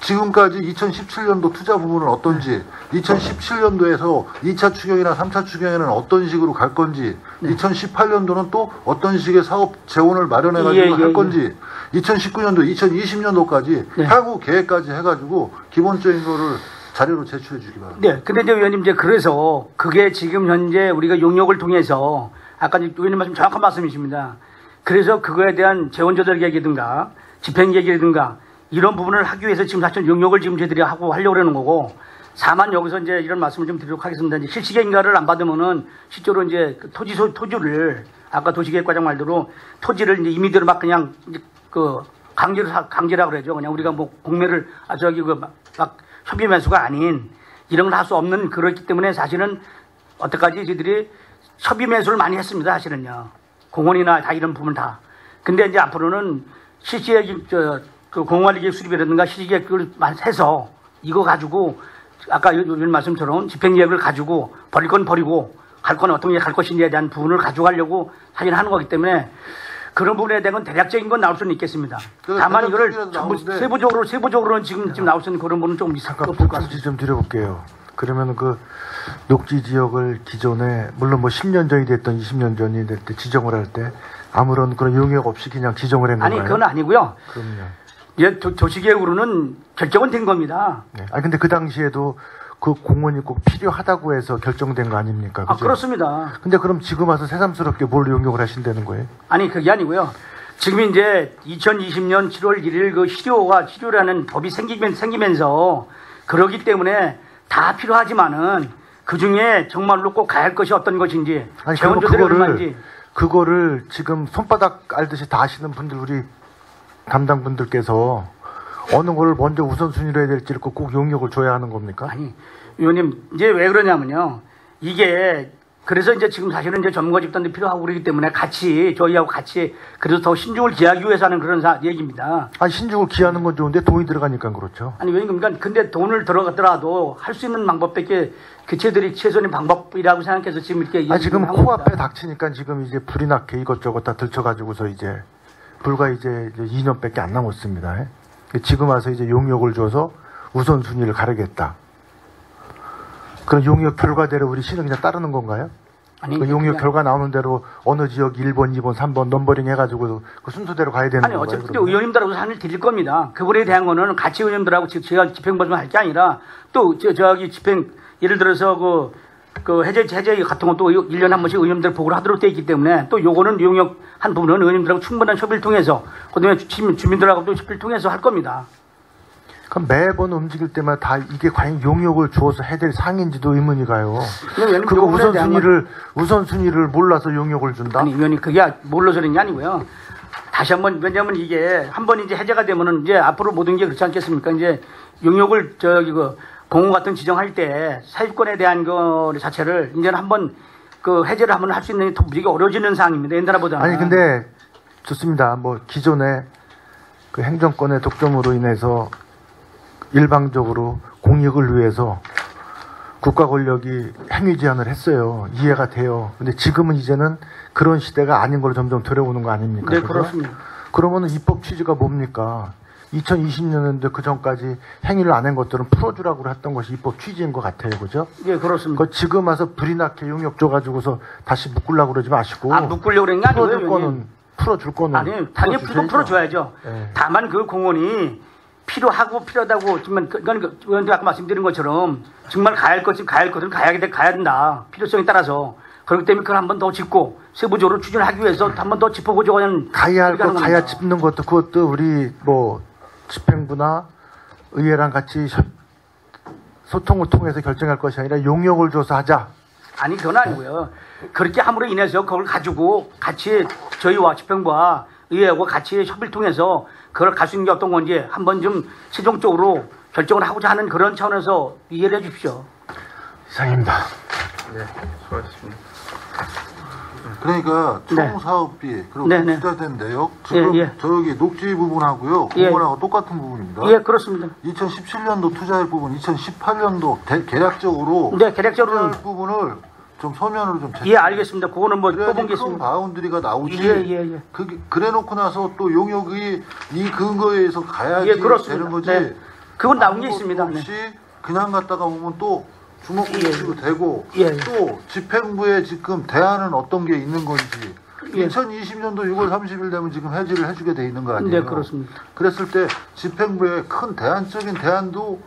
지금까지 2017년도 투자 부분은 어떤지, 2017년도에서 2차 추경이나 3차 추경에는 어떤 식으로 갈 건지, 2018년도는 또 어떤 식의 사업 재원을 마련해가지고 할 건지, 2019년도, 2020년도까지 향후 계획까지 해가지고 기본적인 거를 자료로 제출해 주기 바랍니다. 네. 근데 이제 의원님 이제 그래서 그게 지금 현재 우리가 용역을 통해서 아까 이제 의원님 말씀 정확한 말씀이십니다. 그래서 그거에 대한 재원 조달 계획이든가 집행 계획이든가 이런 부분을 하기 위해서 지금 사실 용역을 지금 저희들이 하려고 하는 거고 다만 여기서 이제 이런 말씀을 좀 드리도록 하겠습니다. 이제 실시계 인가를 안 받으면은 실제로 이제 그 토지를 아까 도시계획과장 말대로 토지를 이제 임의대로 막 그냥 이제 그 강제라 그러죠. 그냥 우리가 뭐 공매를 막 협의 매수가 아닌 이런 걸 할 수 없는 그렇기 때문에 사실은 어때까지 저희들이 협의 매수를 많이 했습니다. 사실은요. 공원이나 다 이런 부분 다. 근데 이제 앞으로는 실시계획 그 공원계획 수립이라든가 실시계획을 해서 이거 가지고 아까 요즘 말씀처럼 집행계획을 가지고 버릴 건 버리고 갈 건 어떤 게 갈 것인지에 대한 부분을 가져가려고 사실 하는 거기 때문에 그런 부분에 대한 건 대략적인 건 나올 수는 있겠습니다. 다만 이거를 전부 세부적으로는 지금 나올 수 있는 그런 부분은 좀 있을 것 같습니다. 좀 드려볼게요. 그러면 그 녹지 지역을 기존에 물론 뭐 10년 전이 됐던 20년 전이 될 때 지정을 할 때 아무런 그런 용역 없이 그냥 지정을 한 건가요? 아니 그건 아니고요. 그럼요. 예, 도시계획으로는 결정은 된 겁니다. 네. 아니 근데 그 당시에도 그 공원이 꼭 필요하다고 해서 결정된 거 아닙니까? 그죠? 아, 그렇습니다. 근데 그럼 지금 와서 새삼스럽게 뭘 용역을 하신다는 거예요? 아니 그게 아니고요. 지금 이제 2020년 7월 1일 그 실효라는 법이 생기면서 그러기 때문에 다 필요하지만은 그 중에 정말로 꼭 가야 할 것이 어떤 것인지 아니 재원 조달이 얼마인지 그거를 지금 손바닥 알듯이 다 아시는 분들 우리 담당분들께서 어느 걸 먼저 우선순위로 해야 될지를 꼭 용역을 줘야 하는 겁니까? 아니 의원님 이제 왜 그러냐면요. 이게 그래서 이제 지금 사실은 이제 전문가 집단도 필요하고 그러기 때문에 저희하고 같이 그래서 더 신중을 기하기 위해서 하는 그런 얘기입니다. 아니 신중을 기하는 건 좋은데 돈이 들어가니까 그렇죠. 아니 그러니까 근데 돈을 들어가더라도 할 수 있는 방법밖에 교체들이 최선의 방법이라고 생각해서 지금 이렇게 아 지금 코앞에 닥치니까 지금 이제 불이 나게 이것저것 다 들쳐가지고서 이제 불과 이제 2년밖에 안 남았습니다. 지금 와서 이제 용역을 줘서 우선순위를 가르겠다. 그럼 용역 결과대로 우리 시는 그냥 따르는 건가요? 아니, 그 용역 결과 나오는 대로 어느 지역 1번, 2번, 3번 넘버링 해가지고 그 순서대로 가야 되는 건가요? 아니 어차피 의원님들하고 산을 드릴 겁니다. 그분에 대한 거는 같이 의원님들하고 제가 집행보증 할 게 아니라 또 저기 집행 예를 들어서 그 해제 같은 것도 1년에 한 번씩 의원들 보고를 하도록 되어 있기 때문에 또 요거는 용역 한 부분은 의원님들하고 충분한 협의를 통해서 그다음에 주민들하고도 협의를 통해서 할 겁니다. 그럼 매번 움직일 때마다 다 이게 과연 용역을 주어서 해야 될 상인지도 의문이 가요. 그거 우선순위를 몰라서 용역을 준다? 아니, 의원님, 그게 몰라서 그런 게 아니고요. 다시 한번, 왜냐면 이게 한번 이제 해제가 되면은 이제 앞으로 모든 게 그렇지 않겠습니까? 이제 용역을 공원 같은 지정할 때 사유권에 대한 거 자체를 이제는 한번 그 해제를 하면 할 수 있는 게 되게 어려워지는 상황입니다. 옛날보다는. 아니, 근데 좋습니다. 뭐 기존에 그 행정권의 독점으로 인해서 일방적으로 공익을 위해서 국가 권력이 행위 제한을 했어요. 이해가 돼요. 근데 지금은 이제는 그런 시대가 아닌 걸로 점점 들어오는 거 아닙니까? 네, 그죠? 그렇습니다. 그러면은 입법 취지가 뭡니까? 2020년인데 그 전까지 행위를 안 한 것들은 풀어주라고 했던 것이 입법 취지인 것 같아요. 그죠? 예, 그렇습니다. 그 지금 와서 불이 나게 용역 줘가지고서 다시 묶으려고 그러지 마시고. 묶으려고 그런 게 아니고요. 풀어줄 거는, 풀어줄 거는. 아니, 당연히 풀어줘야죠. 네. 다만 그 공원이 필요하다고 정말 그건 의원님 아까 말씀드린 것처럼 정말 가야 할 것은 가야 된다. 필요성에 따라서. 그렇기 때문에 그걸 한 번 더 짚고 세부적으로 추진하기 위해서 한 번 더 짚어보자고 하는 가야 할 거 가야 짚는 것도 그것도 우리 뭐 집행부나 의회랑 같이 소통을 통해서 결정할 것이 아니라 용역을 줘서 하자. 아니, 그건 아니고요. 그렇게 함으로 인해서 그걸 가지고 같이 저희와 집행부와 의회하고 같이 협의를 통해서 그걸 갈 수 있는 게 어떤 건지 한번 좀 최종적으로 결정을 하고자 하는 그런 차원에서 이해를 해 주십시오. 이상입니다. 네, 수고하셨습니다. 그러니까 네. 총 사업비 그리고 네, 네. 투자된 내역 지금 예. 저기 녹지 부분하고요 예. 공원하고 똑같은 부분입니다. 예, 그렇습니다. 2017년도 투자할 부분, 2018년도 계략적으로 네, 계략적으로는 투자할 부분을 좀 서면으로 좀 예, 알겠습니다. 그거는 뭐 그래야지 뽑은 게 큰 있습니다. 바운드리가 나오지. 예. 그래놓고 나서 또 용역이 이 근거에 의해서 가야지 예, 그렇습니다. 되는 거지. 네. 그건 나온 게 아무것도 있습니다. 없이 그냥 갔다가 보면 또 주먹구구 치고 되고 예. 또 집행부에 지금 대안은 어떤 게 있는 건지. 예. 2020년도 6월 30일 되면 지금 해지를 해주게 돼 있는 거 아니에요? 네, 그렇습니다. 그랬을 때 집행부에 큰 대안적인 대안도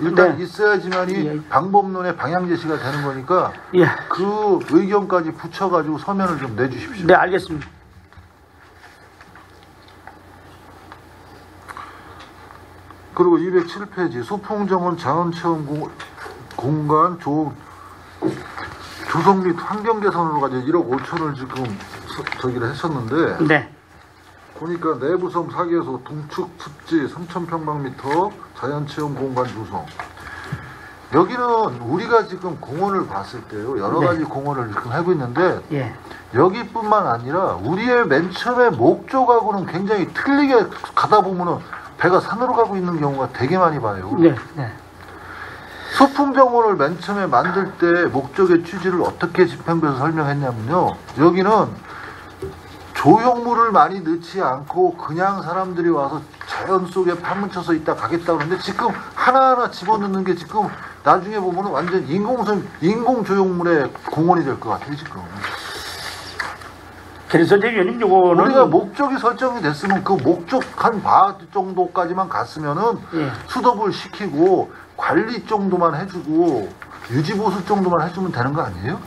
일단 네. 있어야지만이 예. 방법론의 방향 제시가 되는 거니까 예. 그 의견까지 붙여가지고 서면을 좀 내주십시오. 네, 알겠습니다. 그리고 207페이지 소풍정원 자원체험 공간 조성 및 환경 개선으로 가지고 1억 5천을 지금 저기를 했었는데 네. 보니까 내부섬 4개소 동축 습지 3,000평방미터 자연체험 공간 조성. 여기는 우리가 지금 공원을 봤을 때요 여러 가지 공원을 지금 하고 있는데 예. 여기뿐만 아니라 우리의 맨 처음에 목적하고는 굉장히 틀리게 가다 보면은 배가 산으로 가고 있는 경우가 되게 많이 봐요. 네. 소풍정원을 맨 처음에 만들 때 목적의 취지를 어떻게 집행부에서 설명했냐면요. 여기는 조형물을 많이 넣지 않고 그냥 사람들이 와서 자연 속에 파묻혀서 있다 가겠다 그러는데 지금 하나하나 집어넣는 게 지금 나중에 보면은 완전 인공 조형물의 공원이 될 것 같아요, 지금. 그래서 이제 위원님 요거는 우리가 목적이 설정이 됐으면 그 목적한 바 정도까지만 갔으면은 예. 수dob을 시키고 관리 정도만 해주고 유지보수 정도만 해주면 되는 거 아니에요?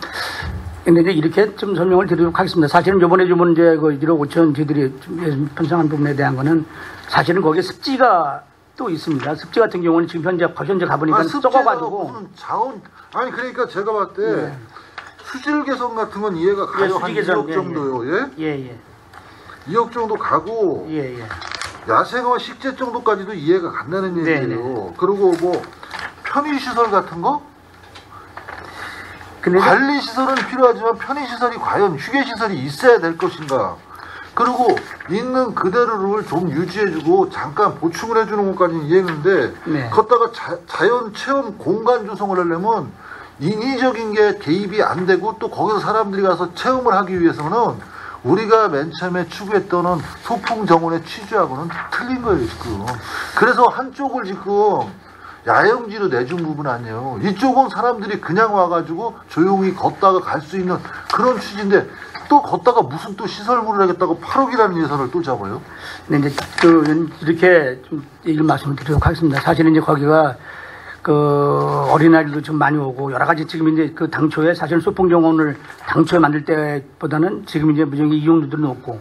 근데 이제 이렇게 좀 설명을 드리도록 하겠습니다. 사실은 요번에 주문 이제 그 1억 5천 저희들이 편성한 부분에 대한 거는 사실은 거기에 습지가 또 있습니다. 습지 같은 경우는 지금 현재 가보니까 썩어가지고. 무슨 자원, 아니 그러니까 제가 봤을 때 수질 개선 같은 건 이해가 가요. 한 2억 정도요. 예? 예. 2억 정도 가고 예. 야생화 식재 정도까지도 이해가 간다는 얘기예요. 그리고 뭐 편의시설 같은 거? 관리시설은 필요하지만 편의시설이 과연 휴게시설이 있어야 될 것인가? 그리고 있는 그대로를 좀 유지해주고 잠깐 보충을 해주는 것까지는 이해했는데 걷다가 자연 체험 공간 조성을 하려면 인위적인 게 개입이 안 되고 또 거기서 사람들이 가서 체험을 하기 위해서는 우리가 맨 처음에 추구했던 소풍 정원의 취지하고는 틀린 거예요, 지금. 그래서 한쪽을 지금 야영지로 내준 부분 아니에요. 이쪽은 사람들이 그냥 와가지고 조용히 걷다가 갈 수 있는 그런 취지인데 또 걷다가 무슨 또 시설물을 하겠다고 8억이라는 예산을 또 잡아요? 네, 이제 이렇게 좀 얘기를 말씀을 드리도록 하겠습니다. 사실은 이제 거기가 그 어린아이들도 좀 많이 오고 여러 가지 지금 이제 그 당초에 사실 소풍정원을 당초에 만들 때보다는 지금 이제 무정히 이용료도 높고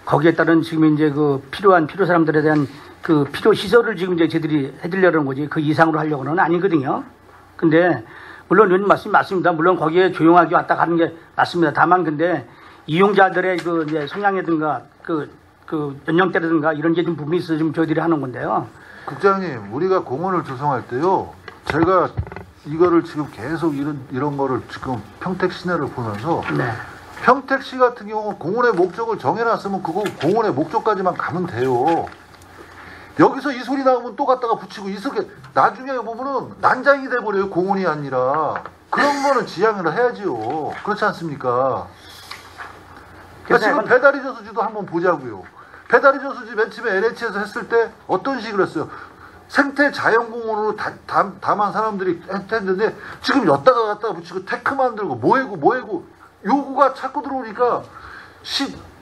거기에 따른 지금 이제 그 필요한 필요 사람들에 대한 그 필요 시설을 지금 이제 저희들이 해드리려는 거지 그 이상으로 하려고는 아니거든요. 근데 물론 이런 말씀이 맞습니다. 물론 거기에 조용하게 왔다 가는 게 맞습니다. 다만 근데 이용자들의 그 이제 성향이든가 그 연령대라든가 이런 게 좀 부분이 있어서 지금 저희들이 하는 건데요. 국장님, 우리가 공원을 조성할 때요, 제가 이거를 지금 계속 이런 거를 지금 평택 시내를 보면서 네. 평택시 같은 경우는 공원의 목적을 정해놨으면 그거 공원의 목적까지만 가면 돼요. 여기서 이 소리 나오면 또 갖다가 붙이고 이렇게 나중에 보면은 난장이 돼버려요. 공원이 아니라. 그런 거는 지양을 해야지요. 그렇지 않습니까? 그러니까 지금 배다리 저수지도 한번 보자고요. 배다리 저수지 맨 처음에 LH에서 했을 때 어떤 식으로 했어요? 생태 자연공원으로 다만 사람들이 했는데 지금 였다가 갖다가 붙이고 테크 만들고 뭐해고 요구가 자꾸 들어오니까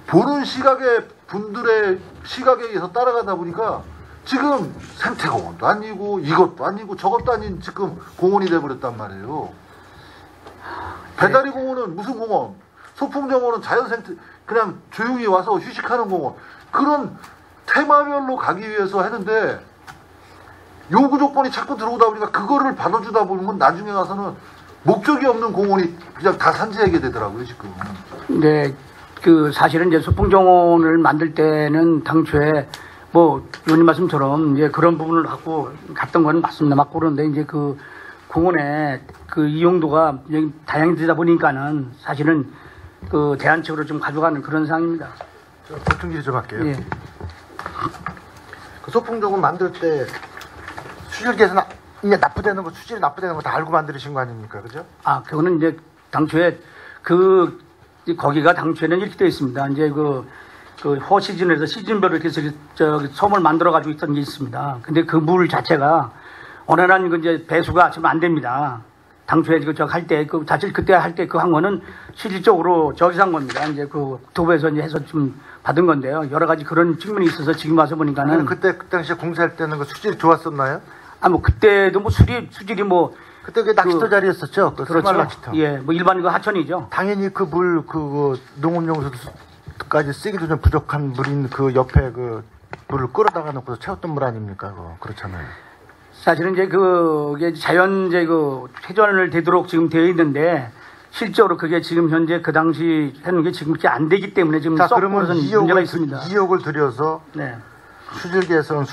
보는 시각의 분들의 시각에 의해서 따라가다 보니까 지금 생태공원도 아니고 이것도 아니고 저것도 아닌 지금 공원이 돼버렸단 말이에요. 배다리 공원은 무슨 공원? 소풍정원은 자연생태 그냥 조용히 와서 휴식하는 공원. 그런 테마별로 가기 위해서 했는데 요구 조건이 자꾸 들어오다 보니까 그거를 받아주다 보면 나중에 가서는 목적이 없는 공원이 그냥 다 산재하게 되더라고요 지금. 네, 그 사실은 이제 소풍정원을 만들 때는 당초에 뭐 의원님 말씀처럼 이제 그런 부분을 갖고 갔던 건 맞습니다. 맞고 그런데 이제 그 공원의 그 이용도가 다양해지다 보니까는 사실은 그 대안책으로 좀 가져가는 그런 상황입니다. 보충질 좀 할게요. 예. 그 소풍정원 만들 때 수질계에서 이제 납부되는 거, 수질이 납부되는 거 다 알고 만드신 거 아닙니까, 그죠? 아, 그거는 이제 당초에 거기가 당초에는 이렇게 되어 있습니다. 이제 그 허시즌에서 시즌별로 이렇게 해서 섬을 만들어 가지고 있던 게 있습니다. 근데 그 물 자체가 원활한 그 이제 배수가 지금 안 됩니다. 당초에 할 때, 사실 그때 할 때 그 한 거는 실질적으로 저기서 한 겁니다. 이제 그 국토부에서 이제 해서 좀 받은 건데요. 여러 가지 그런 측면이 있어서 지금 와서 보니까는. 그때 그 당시에 공사할 때는 그 수질이 좋았었나요? 아, 뭐 그때도 뭐 수질이 뭐. 그때 그 낚시터 자리였었죠? 그 그렇죠. 낚시터. 예, 뭐 일반 그 하천이죠. 당연히 그 물, 농업용수까지 쓰기도 좀 부족한 물인 그 옆에 그 물을 끌어다가 놓고서 채웠던 물 아닙니까? 그거. 그렇잖아요. 사실은 이제 그게 자연 이제 그 회전을 되도록 지금 되어 있는데 실제로 그게 지금 현재 그 당시 하는 게 지금 그렇게 안 되기 때문에 지금 그러면 문제가 있습니다. 2억을 들여서 네. 수질 개선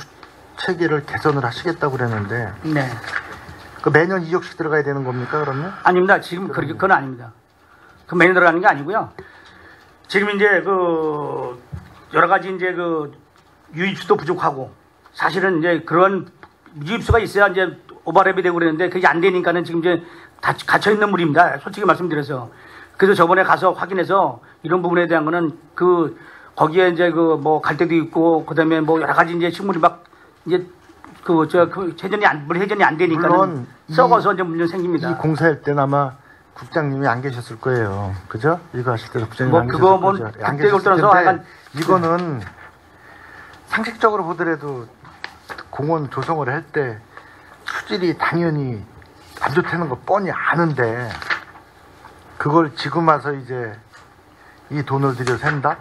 체계를 개선을 하시겠다고 그랬는데 네. 그 매년 2억씩 들어가야 되는 겁니까, 그러면? 아닙니다. 지금 그건 아닙니다. 그 매년 들어가는 게 아니고요. 지금 이제 그 여러 가지 이제 그 유입수도 부족하고 사실은 이제 그런 유입수가 있어야 이제 오버랩이 되고 그랬는데 그게 안 되니까는 지금 이제 다 갇혀 있는 물입니다. 솔직히 말씀드려서. 그래서 저번에 가서 확인해서 이런 부분에 대한 거는 거기에 이제 뭐 갈 때도 있고 그다음에 뭐 여러 가지 이제 식물이 막 이제 물 회전이 안 되니까 물론 썩어서 이제 문제 생깁니다. 이 공사할 때는 아마 국장님이 안 계셨을 거예요. 그죠? 이거 하실 때도 국장님이 뭐 안 그거 계셨을 뭐 거죠. 안 그때 계셨을 떠나서 텐데 약간 이거는 상식적으로 보더라도 공원 조성을 할 때 수질이 당연히 안 좋다는 거 뻔히 아는데 그걸 지금 와서 이제 이 돈을 들여서 한다?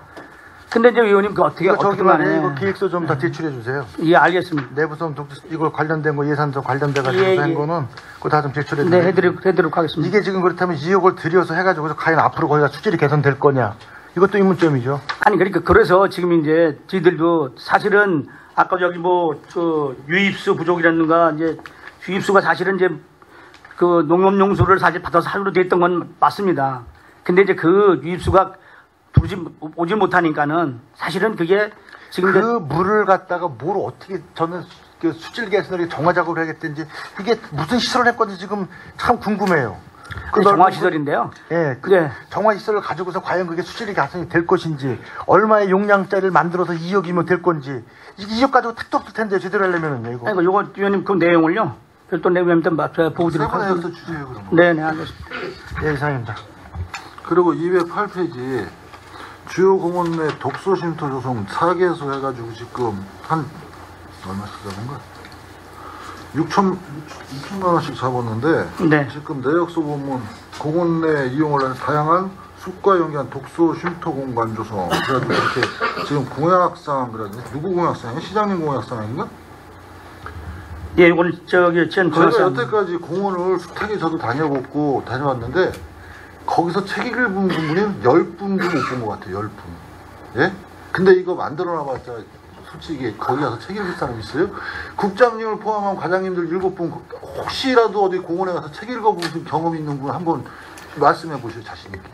근데 이제 의원님 그 어떻게 저기만 이거 기획서 좀 다 제출해 주세요. 예, 알겠습니다. 내부성 이거 관련된 거 예산서 관련돼 가지고 예, 한 예. 거는 그거 다 좀 제출해 주세요. 네, 해드리도록 하겠습니다. 이게 지금 그렇다면 2억을 들여서 해가지고 과연 앞으로 거기가 수질이 개선될 거냐? 이것도 의문점이죠. 아니 그러니까 그래서 지금 이제 저희들도 사실은 아까 저기 뭐 그 유입수 부족이라든가 이제 유입수가 사실은 이제 그 농업용수를 사실 받아서 하려고 됐던 건 맞습니다. 근데 이제 그 유입수가 오지 못하니까는 사실은 그게 지금 그 물을 갖다가 뭘 어떻게 저는 그 수질 개선을 정화 작업을 하겠다는지 이게 무슨 시설을 했건지 지금 참 궁금해요. 그 정화 시설인데요. 예, 네. 정화 시설을 가지고서 과연 그게 수질이 개선이 될 것인지 얼마의 용량짜리를 만들어서 2억이면 될 건지 2억 가지고 택도 없을 텐데 제대로 하려면은요 이거. 아니 요거 위원님 그 내용을요 별도 내용에 보고 드리도록 세분화해서 하겠습니다. 주세요 그러면. 네네 알겠습니다. 예, 이상입니다. 그리고 208페이지 주요 공원 내 독서 쉼터 조성 4개소 해가지고 지금 한 얼마씩 잡은 거야? 6천만 원씩 잡았는데 네. 지금 내역서 보면 공원 내 이용을 하는 다양한 숲과 연계한 독서 쉼터 공간 조성 그래가지고 이렇게 지금 공약사항 그래가지고 누구 공약사항이에요? 시장님 공약사항인가? 예, 이건 저기 전 제가 공약사항. 여태까지 공원을 수택에 저도 다녀봤고 다녀왔는데 거기서 책 읽은 분이 10분도 못 본 것 같아요. 10분. 예? 근데 이거 만들어놔봤자 솔직히 거기 가서 책 읽을 사람 있어요? 국장님을 포함한 과장님들 7분 혹시라도 어디 공원에 가서 책 읽어보신 경험이 있는 분 한번 말씀해 보시죠. 자신 있게.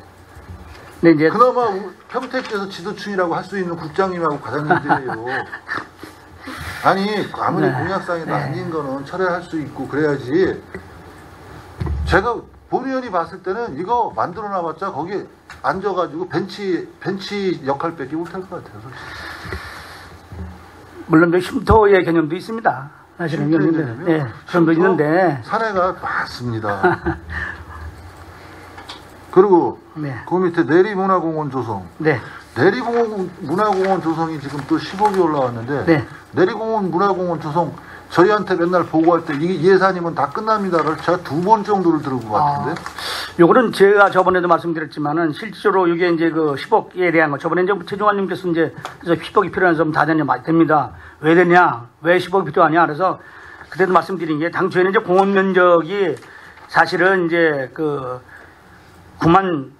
네, 이제 그나마 평택시에서 지도층이라고 할 수 있는 국장님하고 과장님들이에요. 아니 아무리 네. 공약상에도 아닌 거는 철회할 수 있고 그래야지. 제가 본의원이 봤을 때는 이거 만들어놔봤자 거기 앉아가지고 벤치 역할밖에 못할 것 같아요. 솔직히. 물론 그 쉼터의 개념도 있습니다. 사실은 쉼터의 있는데, 개념이요? 예, 그런 거 쉼터? 있는데, 사례가 많습니다. 그리고 네, 그 밑에 내리문화공원 조성. 네, 내리문화공원 조성이 지금 또 10억이 올라왔는데 네. 내리공원 문화공원 조성 저희한테 맨날 보고할 때 이게 예산이면 다 끝납니다를 제가 2번 정도를 들은 것 같은데. 요거는 제가 저번에도 말씀드렸지만은 실제로 이게 이제 그 10억에 대한 거 저번에 이제 최종환님께서 이제 그래서 10억이 필요한 점 다 되냐 많이 됩니다. 왜 되냐? 왜 10억이 필요하냐? 그래서 그때도 말씀드린 게 당초에는 이제 공원 면적이 사실은 이제 그 9만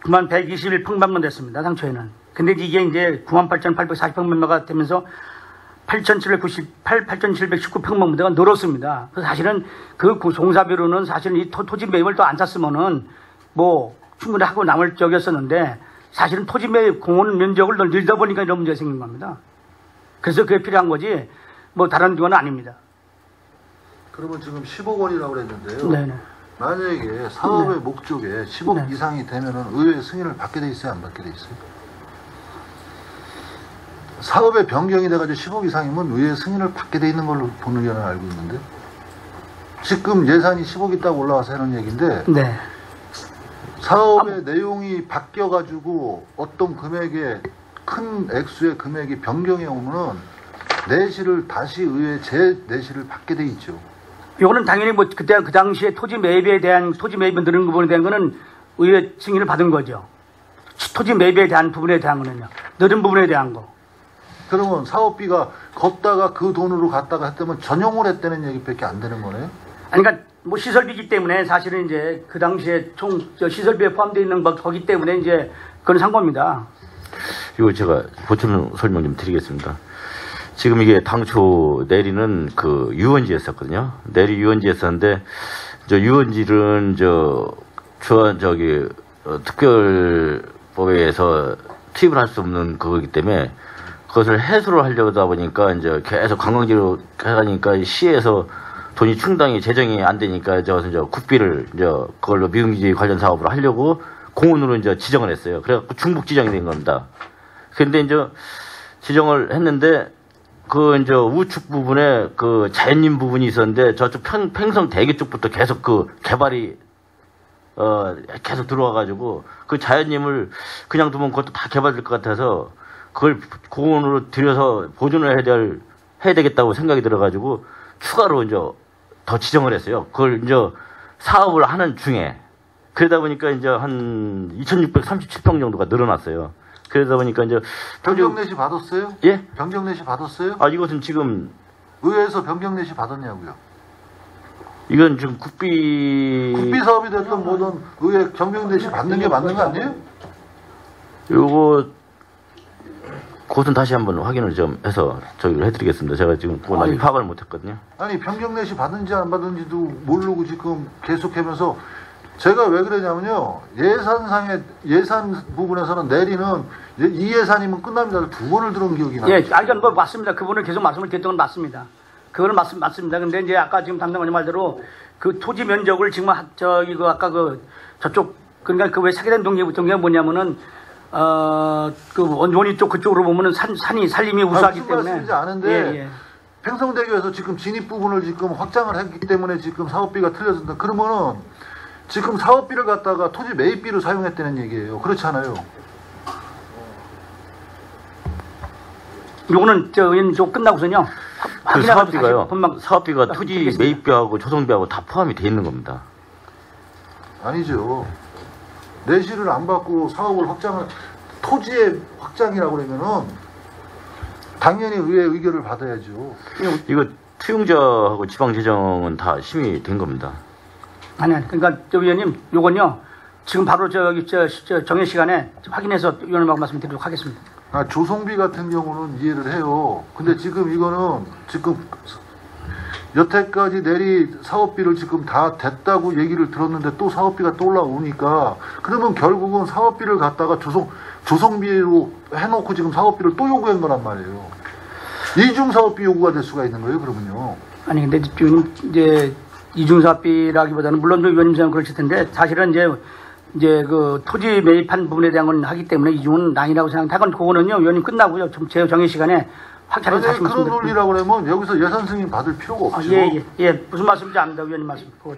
121평방면 됐습니다. 당초에는. 근데 이게 이제 98,840평방면가 되면서 8,719평방미터가 늘었습니다. 그래서 사실은 그 종사비로는 사실은 이 토지 매입을 또 안 찼으면은 뭐 충분히 하고 남을 적이었었는데 사실은 토지 매입 공원 면적을 늘다 보니까 이런 문제가 생긴 겁니다. 그래서 그게 필요한 거지 뭐 다른 건 아닙니다. 그러면 지금 10억 원이라고 그랬는데요. 네네. 만약에 사업의 네. 목적에 10억 네. 이상이 되면은 의회 승인을 받게 돼 있어요, 안 받게 돼 있어요? 사업의 변경이 돼가지고 10억 이상이면 의회 승인을 받게 돼 있는 걸로 보는 게 알고 있는데 지금 예산이 10억 있다고 올라와서 하는 얘기인데 네. 사업의 내용이 바뀌어가지고 어떤 금액의 큰 액수의 금액이 변경이 오면은 내시를 다시 의회 재내시를 받게 돼 있죠. 요거는 당연히 뭐 그때 그 당시에 토지 매입에 대한 토지 매입을 늘은 부분에 대한 거는 의회 승인을 받은 거죠. 토지 매입에 대한 부분에 대한 거는요. 늘은 부분에 대한 거. 그러면 사업비가 걷다가 그 돈으로 갔다가 했다면 전용을 했다는 얘기밖에 안 되는 거네요? 아니, 그러니까 뭐 시설비기 때문에 사실은 이제 그 당시에 총 시설비에 포함되어 있는 거기 때문에 이제 그건 산 겁니다. 이거 제가 보충 설명 좀 드리겠습니다. 지금 이게 당초 내리는 그 유원지였었거든요. 내리 유원지였었는데 저 유원지는 특별법에 의해서 투입을 할 수 없는 그거기 때문에 그것을 해소를 하려다 보니까 이제 계속 관광지로 가니까 시에서 돈이 충당이 재정이 안 되니까 이제 국비를 이제 그걸로 미용지 관련 사업을 하려고 공원으로 이제 지정을 했어요. 그래갖고 중북 지정이 된 겁니다. 근데 이제 지정을 했는데 그 이제 우측 부분에 그 자연림 부분이 있었는데 저쪽 팽성 대교 쪽부터 계속 그 개발이 계속 들어와가지고 그 자연림을 그냥 두면 그것도 다 개발될 것 같아서 그걸 공원으로 들여서 보존을 해야 되겠다고 생각이 들어가지고 추가로 이제 더 지정을 했어요. 그걸 이제 사업을 하는 중에 그러다 보니까 이제 한 2,637평 정도가 늘어났어요. 그러다 보니까 이제 변경 내시 받았어요? 예? 변경 내시 받았어요? 아 이것은 지금 의회에서 변경 내시 받았냐고요? 이건 지금 국비 사업이 됐든 뭐든 의회 변경 내시 받는 게 맞는 거 아니에요? 요거 그것은 다시 한번 확인을 좀 해서 저기를 해드리겠습니다. 제가 지금 그건 아직 파악을 못했거든요. 아니 변경 내시 받은지 안 받은지도 모르고 지금 계속하면서 제가 왜 그러냐면요. 예산 부분에서는 내리는 이 예산이면 끝납니다. 2번을 들은 기억이 나요. 예, 알건 뭐 맞습니다. 그분은 계속 말씀을 드렸던 건 맞습니다. 그거는 맞습니다. 근데 이제 아까 지금 담당관님 말대로 그 토지 면적을 지금 아까 저쪽 그러니까 그 왜 사기된 동기가 뭐냐면은 그 원이 쪽 그쪽으로 보면은 산림이 우수하기 무슨 때문에. 말씀인지 아는데 예. 팽성대교에서 지금 진입 부분을 지금 확장을 했기 때문에 지금 사업비가 틀려진다. 그러면은 지금 사업비를 갖다가 토지 매입비로 사용했다는 얘기예요. 그렇지 않아요? 요거는 의원님 좀 끝나고서요. 그 확인해가지고 사업비가요. 다시 본방 사업비가 토지 드리겠습니다. 매입비하고 조성비하고 다 포함이 돼 있는 겁니다. 아니죠. 내실을 안 받고 사업을 토지의 확장이라고 그러면은 당연히 의회 의결을 받아야죠. 이거 투용자하고 지방재정은 다 심의 된 겁니다. 아니, 그러니까 저 위원님, 요건요 지금 바로 저기 저 정해 시간에 확인해서 위원님하고 말씀드리도록 하겠습니다. 조성비 같은 경우는 이해를 해요. 근데 지금 이거는 지금 여태까지 내리 사업비를 지금 다 됐다고 얘기를 들었는데 또 사업비가 또 올라오니까 그러면 결국은 사업비를 갖다가 조성비로 해놓고 지금 사업비를 또 요구한 거란 말이에요. 이중 사업비 요구가 될 수가 있는 거예요, 그러면요. 아니 근데 위원님 이제 이중사업비라기보다는 물론 저 위원님 생각 그러실 텐데 사실은 이제 그 토지 매입한 부분에 대한 건 하기 때문에 이중은 아니라고 생각하건 그거는요 위원님 끝나고요 좀 제 정해 시간에 확실하게 다시 그런 말씀드릴게요. 논리라고 그러면 여기서 예산 승인 받을 필요가 없죠. 예. 무슨 말씀인지 압니다, 위원님 말씀. 그거.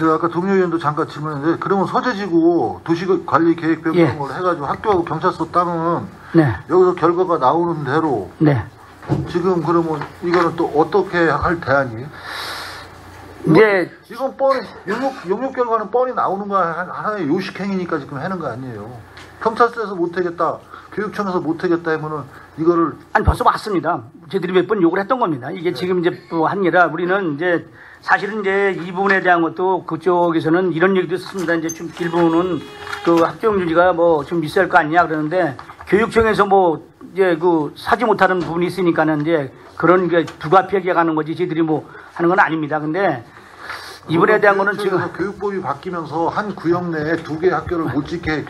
아까 동료 의원도 잠깐 질문했는데 그러면 서재지구 도시관리계획 변경을 해가지고 학교하고 경찰서 땅은 네. 여기서 결과가 나오는 대로 네. 지금 그러면 이거는 또 어떻게 할 대안이에요? 이제 이건 뻔히 용역 결과는 뻔히 나오는 거 하나의 요식행위니까 지금 하는 거 아니에요. 경찰서에서 못하겠다, 교육청에서 못하겠다 하면은 이거를 아니 벌써 왔습니다. 저희들이 몇 번 요구를 했던 겁니다. 이게 지금 이제 또 한일아 우리는 이제 사실은 이제 이 부분에 대한 것도 그쪽에서는 이런 얘기도 있었습니다. 이제 좀 일부는 그 학종 유지가 뭐 좀 있어야 할 거 아니냐 그러는데 교육청에서 뭐 이제 그 사지 못하는 부분이 있으니까는 이제 그런 게 불가피하게 가는 거지 저희들이 뭐 하는 건 아닙니다. 근데 이번에 대한 거는 지금 교육법이 바뀌면서 한 구역 내에 2개 학교를 못 짓게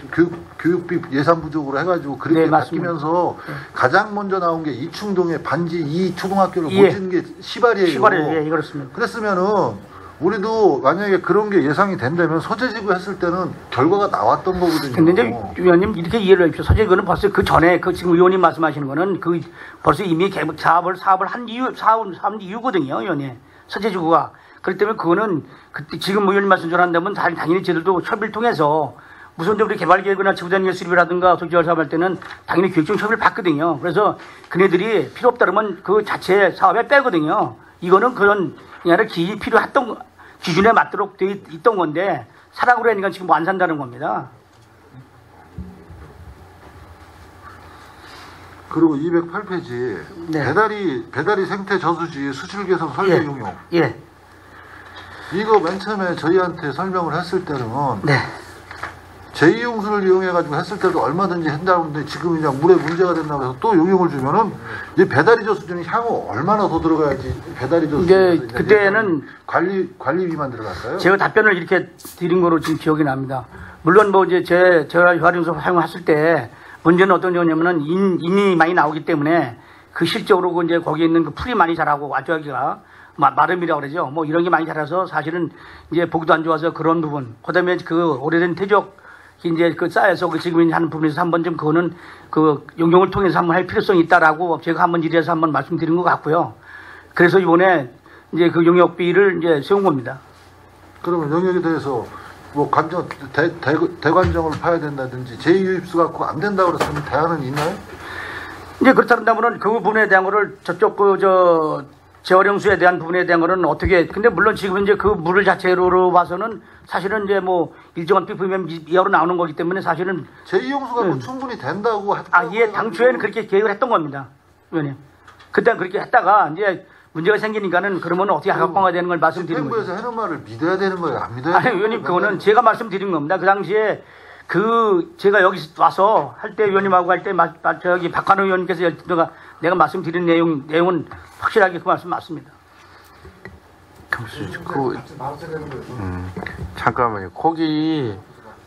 교육비 예산 부족으로 해가지고 그렇게 네, 맞습니다. 바뀌면서 가장 먼저 나온 게 이충동의 반지 2 초등학교를 예. 못 짓는 게 시발이에요. 예, 그렇습니다. 그랬으면은 우리도 만약에 그런 게 예상이 된다면 서재지구 했을 때는 결과가 나왔던 거거든요. 근데 이제 위원님 이렇게 이해를 해주십시오. 서재지구는 벌써 그 전에 그 지금 의원님 말씀하시는 거는 그 벌써 이미 사업을 한 이유거든요, 위원님. 서재지구가. 그렇기 때문에 그거는 그때 지금 의원님 말씀처럼 한다면 당연히 저희들도 협의를 통해서 무슨 우리 개발계획이나 지구단위 수립이라든가 도시개발 사업할 때는 당연히 교육청 협의를 받거든요. 그래서 그네들이 필요 없다 그러면 그 자체 사업에 빼거든요. 이거는 그런 아니라 필요했던 기준에 맞도록 돼 있던 건데 사라고 그러니까 지금 뭐 안 산다는 겁니다. 그리고 208페이지 네. 배다리 생태 저수지 수질 개선 설계 용역. 예. 이거 맨 처음에 저희한테 설명을 했을 때는 네. 제2용수를 이용해가지고 했을 때도 얼마든지 한다고 하는데 지금 그냥 물에 문제가 된다고 해서 또 용역을 주면은 이 배다리 저수지는 향후 얼마나 더 들어가야지 배다리 저수지 이게 그때는 관리비만 들어갈까요? 제가 답변을 이렇게 드린 거로 지금 기억이 납니다. 물론 뭐 이제 제가 유아용수 사용했을 때 문제는 어떤 점이냐면은 인이 많이 나오기 때문에 그 실적으로 그 이제 거기에 있는 그 풀이 많이 자라고 아주아기가 마름이라고 그러죠. 뭐 이런 게 많이 자라서 사실은 이제 보기도 안 좋아서 그런 부분. 그다음에 그 오래된 퇴적 이제 그 쌓여서 그 지금 하는 부분에서 한번 좀 그거는 그 용역을 통해서 한번 할 필요성이 있다라고 제가 한번 이래서 한번 말씀드린 것 같고요. 그래서 이번에 이제 그 용역비를 이제 세운 겁니다. 그러면 용역에 대해서 뭐 대관정을 파야 된다든지 제2유입수 갖고 안 된다고 그랬으면 대안은 있나요? 이제 그렇다면 그 부분에 대한 거를 저쪽 재활용수에 대한 부분에 대한 거는 어떻게, 근데 물론 지금 이제 그 물을 자체로 봐서는 사실은 이제 뭐 일정한 ppm 이하로 나오는 거기 때문에 사실은 제2용수가 뭐 충분히 된다고 예, 당초에는 그렇게 계획을 했던 겁니다. 의원님. 그때 그렇게 했다가 이제 문제가 생기니까는 그러면 어떻게 하각방화 되는 걸 말씀드린 거죠. 집행부에서 하는 말을 믿어야 되는 거예요? 안 믿어야 아니, 되는 의원님, 거예요? 그거는 제가 말씀드린 겁니다. 그 당시에 제가 여기 와서 할 때 의원님하고 할 때 저기 박환호 의원님께서 내가 말씀드린 내용은 확실하게 그 말씀 맞습니다. 잠깐만요. 거기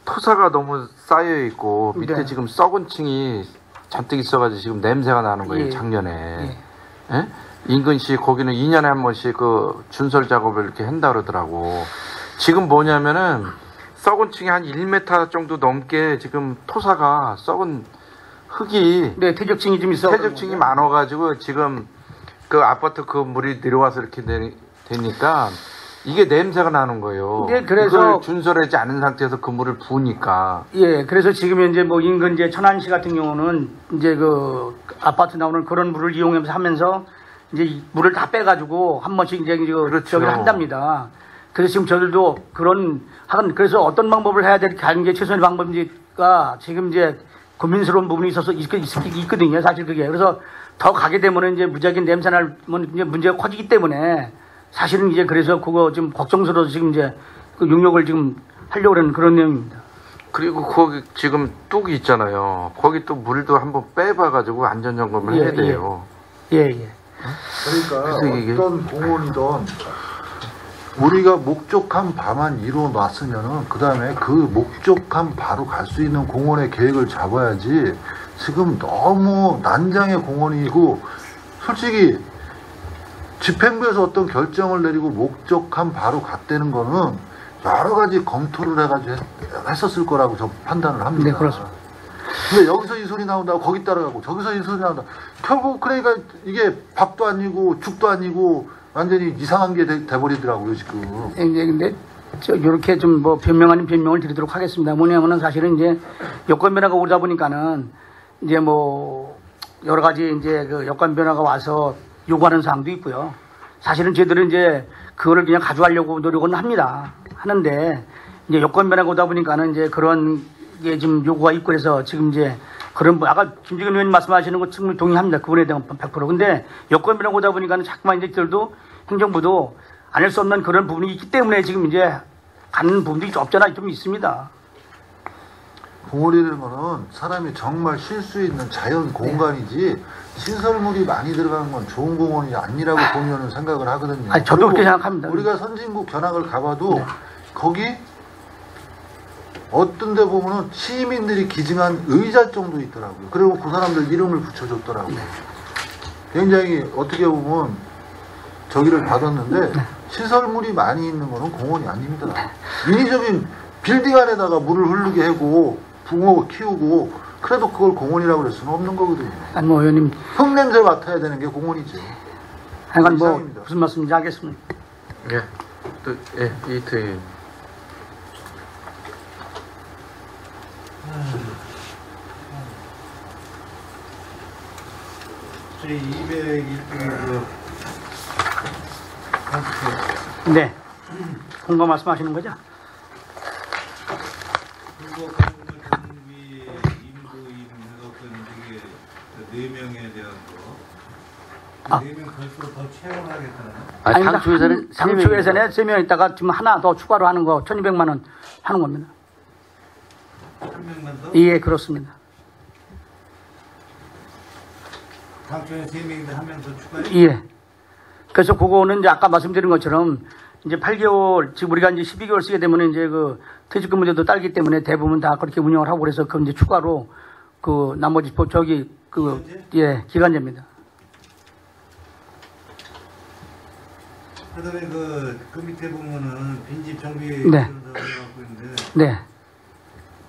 토사가 너무 쌓여 있고 밑에 네. 지금 썩은 층이 잔뜩 있어가지고 지금 냄새가 나는 거예요. 예. 작년에. 예? 인근시 거기는 2년에 한 번씩 그 준설 작업을 이렇게 한다 그러더라고. 지금 뭐냐면은 썩은 층이 한 1m 정도 넘게 지금 토사가 썩은 흙이 네, 퇴적층이 좀 있어. 퇴적층이 많아가지고 지금 그 아파트 그 물이 내려와서 이렇게 되니까 이게 냄새가 나는 거예요. 네, 그래서 그걸 준설하지 않은 상태에서 그 물을 부으니까. 예, 그래서 지금 현재 뭐 인근 이제 천안시 같은 경우는 이제 그 아파트 나오는 그런 물을 이용하면서 이제 이 물을 다 빼가지고 한 번씩 이제 그렇죠. 저기를 한답니다. 그래서 지금 저들도 그래서 어떤 방법을 해야 되는 게 최선의 방법인지가 지금 이제 고민스러운 부분이 있거든요. 사실 그게. 그래서 더 가게 되면 이제 무지하게 냄새날 이제 문제가 커지기 때문에 사실은 이제 그래서 그거 좀 걱정스러워서 지금 이제 그 용역을 지금 하려고 하는 그런 내용입니다. 그리고 거기 지금 뚝이 있잖아요. 거기 또 물도 한번 빼봐가지고 안전점검을 해야 돼요. 예. 그러니까 그래서 이게- 어떤 공원이든 우리가 목적한 바만 이루어놨으면은 그 다음에 그 목적한 바로 갈 수 있는 공원의 계획을 잡아야지. 지금 너무 난장의 공원이고 솔직히 집행부에서 어떤 결정을 내리고 목적한 바로 갔다는 거는 여러 가지 검토를 해가지고 했었을 거라고 저 판단을 합니다. 네, 그렇습니다. 근데 여기서 이 소리 나온다고 거기 따라가고 저기서 이 소리 나온다. 결국 그러니까 이게 밥도 아니고 죽도 아니고 완전히 이상한 게 돼버리더라고요 지금. 이제 근데 이렇게 좀 뭐 변명 아닌 변명을 드리도록 하겠습니다. 뭐냐면은 사실은 이제 여건 변화가 오다 보니까는 이제 뭐 여러 가지 이제 그 여건 변화가 와서 요구하는 사항도 있고요. 사실은 저희들은 이제 그거를 그냥 가져가려고 노력은 합니다. 하는데 이제 여건 변화가 오다 보니까는 이제 그런 게 지금 요구가 있고 그래서 지금 이제 그런 아까 김지근 의원님 말씀하시는 거 충분히 동의합니다. 그분에 대한 100%. 근데 여건 변화가 오다 보니까는 자꾸만 이제 저들도 행정부도 안 할 수 없는 그런 부분이 있기 때문에 지금 이제 가는 부분들이 없잖아 좀 있습니다. 공원이라는 거는 사람이 정말 쉴 수 있는 자연 공간이지 시설물이 많이 들어가는 건 좋은 공원이 아니라고 보면은 생각을 하거든요. 아니, 저도 그렇게 생각합니다. 우리가 선진국 견학을 가봐도 네. 거기 어떤 데 보면은 시민들이 기증한 의자 정도 있더라고요. 그리고 그 사람들 이름을 붙여줬더라고요. 굉장히 어떻게 보면 저기를 받았는데 시설물이 많이 있는 거는 공원이 아닙니다. 인위적인 빌딩 안에다가 물을 흐르게 하고 붕어 키우고 그래도 그걸 공원이라고 그럴 수는 없는 거거든요. 아니 뭐 의원님 흙냄새 맡아야 되는 게 공원이죠. 하여간 뭐 이상입니다. 무슨 말씀인지 알겠습니다. 예. 또, 예, 이트임. 저희 201조 네. 공거 말씀하시는 거죠? 불법 강물 정비 임도임 해갖고 이게 4명에 대한 거. 4명 갈수록 더 채용하겠다는. 아니, 당초 예산은 당초 예산에 3명 있다가 지금 하나 더 추가로 하는 거 1,200만 원 하는 겁니다. 한 명만 더? 예, 그렇습니다. 당초에 3명인데 한 명 더 추가해? 예. 그래서 그거는 이제 아까 말씀드린 것처럼 이제 8개월, 지금 우리가 이제 12개월 쓰게 되면 이제 그 퇴직금 문제도 딸기 때문에 대부분 다 그렇게 운영을 하고 그래서 그 이제 추가로 그 나머지 저기 그, 예, 기간제입니다. 그다음에 그 밑에 보면은 빈집 정비 네. 들어가고 있는데 네.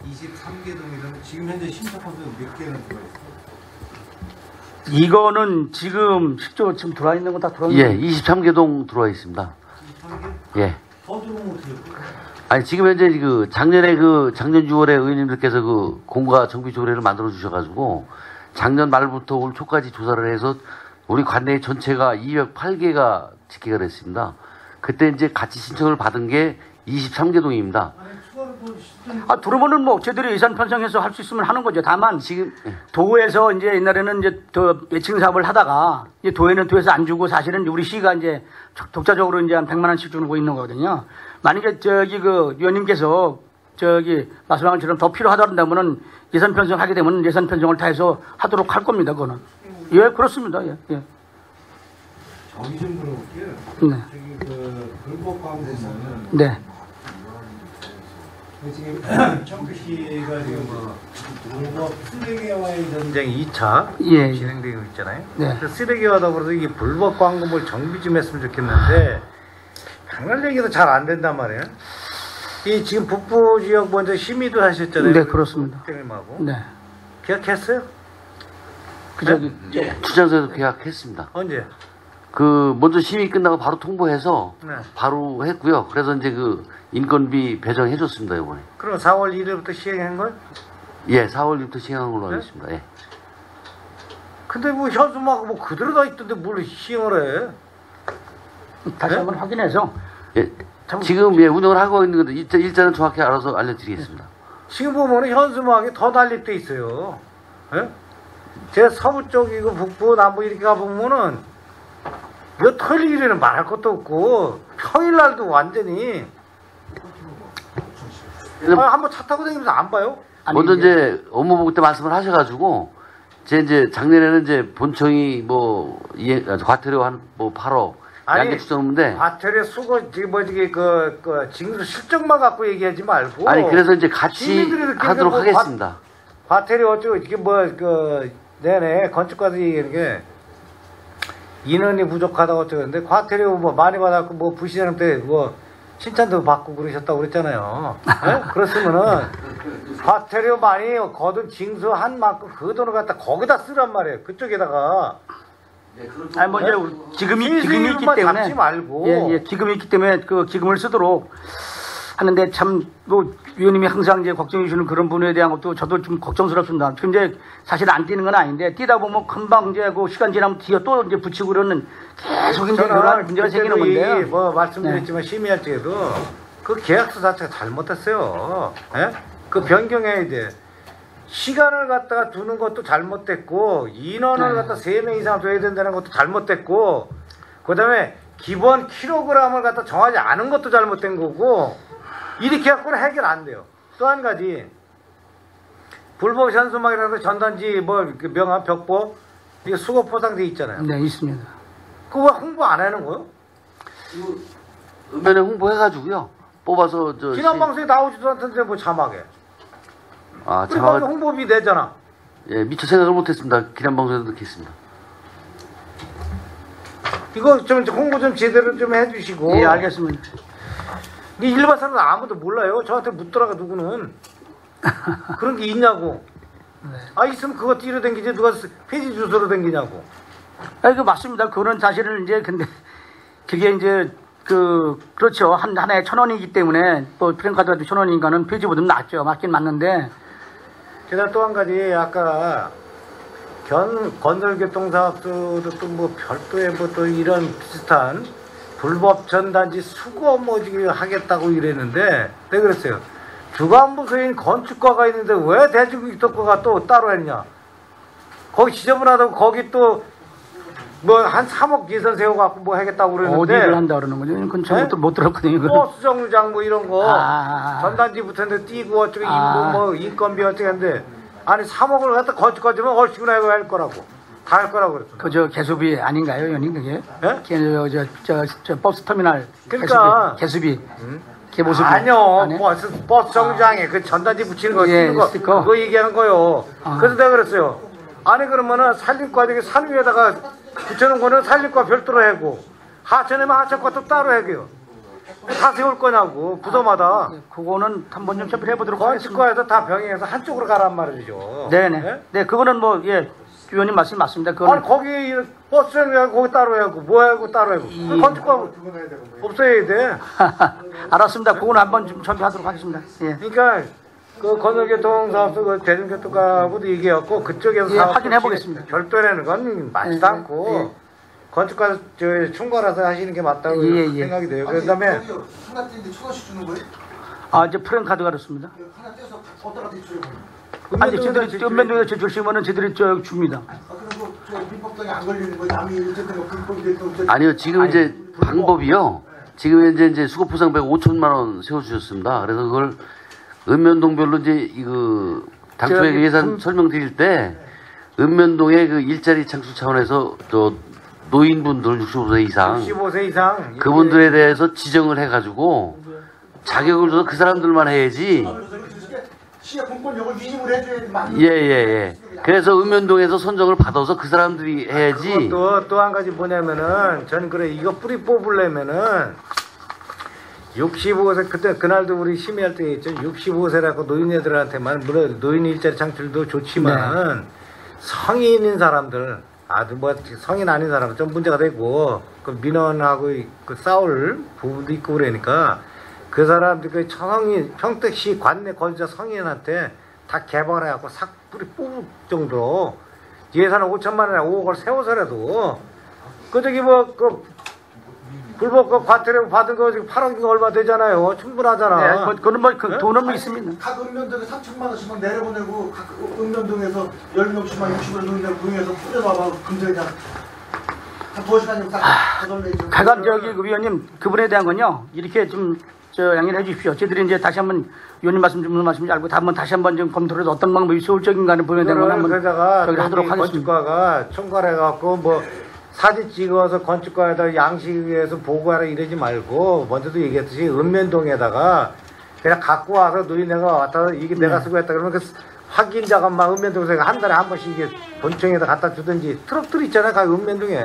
23개 동이라면 지금 현재 신청한 몇 개나 들어가 있어? 이거는 지금 실제로 지금 들어와 있는 거 다 들어와 예, 있는 23개동 들어와 있습니다. 23개? 예. 더 들어오면 어떻게 해? 아니, 지금 현재 그 작년 6월에 의원님들께서 그 공가 정비 조례를 만들어 주셔가지고 작년 말부터 올 초까지 조사를 해서 우리 관내 전체가 208개가 집계가 됐습니다. 그때 이제 같이 신청을 받은 게 23개동입니다. 아니 추가로 또 신청 아, 들어보면 뭐 저희들이 예산 편성해서 할 수 있으면 하는 거죠. 다만 지금 예. 도에서 이제 옛날에는 이제 더 매칭 사업을 하다가 이제 도에는 도에서 안 주고 사실은 우리 시가 이제 독자적으로 이제 한 100만 원씩 주고 있는 거거든요. 만약에 저기 그 위원님께서 저기 말씀하신 것처럼 더 필요하다면은 예산 편성하게 되면 예산 편성을 다 해서 하도록 할 겁니다. 그거는. 예, 그렇습니다. 예, 예. 정의 좀 들어볼게요. 네. 저기 그 불법 광고는 네. 지금 청주시가 지금 뭐 불법 쓰레기와의 전쟁 2차 예. 진행되고 있잖아요. 네. 그래서 쓰레기와 더불어서 이게 불법 광고물 정비 좀 했으면 좋겠는데 백날 얘기도 잘 안 된단 말이에요. 이 지금 북부 지역 먼저 심의도 하셨잖아요. 네, 그렇습니다. 대표님하고. 네. 계약했어요? 그 저기 투자소에서 계약했습니다. 언제? 그 먼저 심의 끝나고 바로 통보해서 네. 바로 했고요. 그래서 이제 그 인건비 배정해줬습니다 이번에. 그럼 4월 1일부터 시행한 걸? 예, 4월부터 시행한 걸로 네? 알고 있습니다. 예. 근데 뭐 현수막 뭐 그대로 다 있던데 뭘 시행을 해? 다시 네? 한번 확인해서 예. 지금 예, 운영을 하고 있는 건데 일자는 정확히 알아서 알려드리겠습니다. 지금 보면은 현수막이 더 난립돼 있어요. 예? 제 서부 쪽이고 북부 남부 이렇게 가보면은 몇 털리기에는 말할 것도 없고 평일날도 완전히 한번 차 타고 다니면서 안 봐요? 먼저 이제 업무보고 때 말씀을 하셔가지고 제 이제 작년에는 이제 본청이 뭐 과태료 한 뭐 8억 양계 추정인데 과태료 수고 지금 뭐지 그 징수 실적만 갖고 얘기하지 말고 아니 그래서 이제 같이 시민들이 느끼는 하도록 뭐 하겠습니다. 과태료 어쩌고 이게 뭐 그 내내 건축가들이 얘기하는 게 인원이 부족하다고 어쩌는데 과태료 뭐 많이 받았고 뭐 부시장 때 뭐 칭찬도 받고 그러셨다고 그랬잖아요. 네? 그렇으면은 과태료 많이 거둔 징수한 만큼 그 돈을 갖다 거기다 쓰란 말이에요. 그쪽에다가. 아니 뭐 이제 기금이 있기 때문에 잡지 말고. 예, 기금이 있기 때문에 그 기금을 쓰도록 하는데 참 뭐 위원님이 항상 이제 걱정해 주시는 그런 분에 대한 것도 저도 좀 걱정스럽습니다. 지금 이제 사실 안 뛰는 건 아닌데 뛰다 보면 금방 이제 그 시간 지나면 뒤에 또 이제 붙이고 그러는 계속 이제 그런 문제가 생기는 건데요. 뭐 말씀드렸지만 심의할 때에도 그 계약서 자체가 잘못됐어요. 예? 그 변경해야 돼. 시간을 갖다가 두는 것도 잘못됐고 인원을 갖다 3명 이상 둬야 된다는 것도 잘못됐고 그다음에 기본 킬로그램을 갖다 정하지 않은 것도 잘못된 거고 이렇게 갖고는 해결 안 돼요. 또 한 가지 불법 현수막이라도 전단지 뭐 명함 벽보 이게 수거 포장돼 있잖아요. 네, 있습니다. 그거 왜 홍보 안 하는 거요? 읍면에 홍보해가지고요. 뽑아서 저 지난 방송에 나오지도 않던데 뭐 자막에. 아 우리 자막을 방송 홍보비 내잖아. 예 미처 생각을 못했습니다. 기란 방송에도 넣겠습니다. 이거 좀 홍보 좀 제대로 좀 해주시고. 예, 알겠습니다. 이 일반 사람은 아무도 몰라요. 저한테 묻더라가 누구는 그런 게 있냐고. 아 있으면 그거 띠로 댕기지 누가 폐지 주소로 댕기냐고. 아, 그 맞습니다. 그거는 사실은 이제 근데 그게 이제 그렇죠. 하나에 1,000원이기 때문에 또 프랭카드가 1,000원이니까는 폐지보다는 낫죠. 맞긴 맞는데. 게다가 또 한 가지 아까 건설교통사업소도 또 뭐 별도의 뭐 또 이런 비슷한 불법 전단지 수거 뭐지 하겠다고 이랬는데 내가 그랬어요. 주관부서인 건축과가 있는데 왜 대중교통과가 또 따로 했냐. 거기 지저분하다고 거기 또 뭐 한 3억 예산 세워갖고 뭐 하겠다고 그러는데 어디를 한다 그러는 거죠? 그건 처음부터 못 들었거든요. 버스 정류장 뭐 이런 거 전단지 붙었는데 띄고 어쩌고 뭐 인건비 어쩌고 했는데 아니 3억을 갖다 건축까지면 얼씨구나 할 거라고 다 할 거라고 그랬어. 그저 개수비 아닌가요, 연인 그게? 예? 저 버스 터미널 그러니까 개수비. 개보수비. 아니요. 버스 정류장에 그 전단지 붙이는 거 쓰는 거 그거 얘기하는 거요. 그래서 내가 그랬어요. 아니 그러면은 산림과 되게 산 위에다가 붙여놓은 거는 산림과 별도로 하고 하천에만 하천과 또 따로 하고요. 다 세울 거냐고 부서마다. 그거는 한번 좀 협의를 해보도록 하겠습니다. 건축과에서 다 병행해서 한쪽으로 가란 말이죠. 네네. 네? 네, 그거는 뭐 위원님 말씀이 맞습니다. 그거는 아니 거기 버스 정류장 거기 따로 하고 뭐 하고 따로 하고 건축과 없어야 돼. 알았습니다. 그거는 한번 좀 협의하도록 하겠습니다. 예. 그러니까 그 건설교통사업소 그 대중교통과하고도 얘기했고 그쪽에서 예, 확인해 보겠습니다. 별도라는 건 맞지도 않고 건축과 저 충고라서 하시는 게 맞다고 생각이 돼요. 그다음에 하나 떼는데 1,000원씩 주는 거예요? 아 이제 프랭카드가 그렇습니다. 하나 떼서 어디다 대줘요? 아니 저희들이 읍면동에서 주시면은 저희들이 줍니다. 그리고 저 민법상에 안 걸리는 거 남이 어쨌든 불법이 됐든 아니요 지금 이제 방법이요. 지금 이제 수거포상백 5천만 원 세워주셨습니다. 그래서 그걸 읍면동별로 이제 이거 당초에 예산 설명드릴 때 읍면동의 그 일자리 창출 차원에서 저 노인분들 65세 이상 그분들에 대해서 지정을 해가지고 자격을 줘서 그 사람들만 해야지. 시의 공권력을 위임을 해줘야지. 예. 그래서 읍면동에서 선정을 받아서 그 사람들이 해야지. 또 한 가지 뭐냐면은 저는 그래 이거 뿌리 뽑으려면은 65세 그때 그날도 우리 심의할 때 있죠. 65세라고 노인애들한테만 물론 노인 일자리 창출도 좋지만 성인인 사람들 아주 뭐 성인 아닌 사람은 좀 문제가 되고 그 민원하고 그 싸울 부분도 있고 그러니까 그 사람들 그 성인 평택시 관내 건설 성인한테 다 개발해갖고 싹뿌리 뽑을 정도로 예산을 5천만 원이나 5억을 세워서라도 그 저기 뭐 그 불법 과태료 받은 거 지금 8억인가 얼마 되잖아요. 충분하잖아. 네, 그건 뭐그 돈은 있습니다. 각 읍면동에 3천만 원씩만 내려보내고 각 읍면동에서 10명씩만 60을 동에서 뿌려놔봐 금세 그냥 한 2시간이면 딱 내죠. 가감 저기 그 위원님 그분에 대한 건요 이렇게 좀 양해를 해주십시오. 저희들이 이제 다시 한번 위원님 말씀 좀 무슨 말씀인지 알고 한번 다시 한번 좀 검토를 해서 어떤 방법이 효율적인가는 보여야 되는 건 한번 저기 하도록 하겠습니다. 건축가가 총괄해갖고 뭐 사진 찍어서 건축가에다 양식에서 보고하라 이러지 말고 먼저도 얘기했듯이 읍면동에다가 그냥 갖고 와서 노인네가 왔다 이게 내가 쓰고 했다 그러면 그 확인자가 막 읍면동에서 한 달에 한 번씩 이게 본청에다 갖다 주든지 트럭들 있잖아요. 각 읍면동에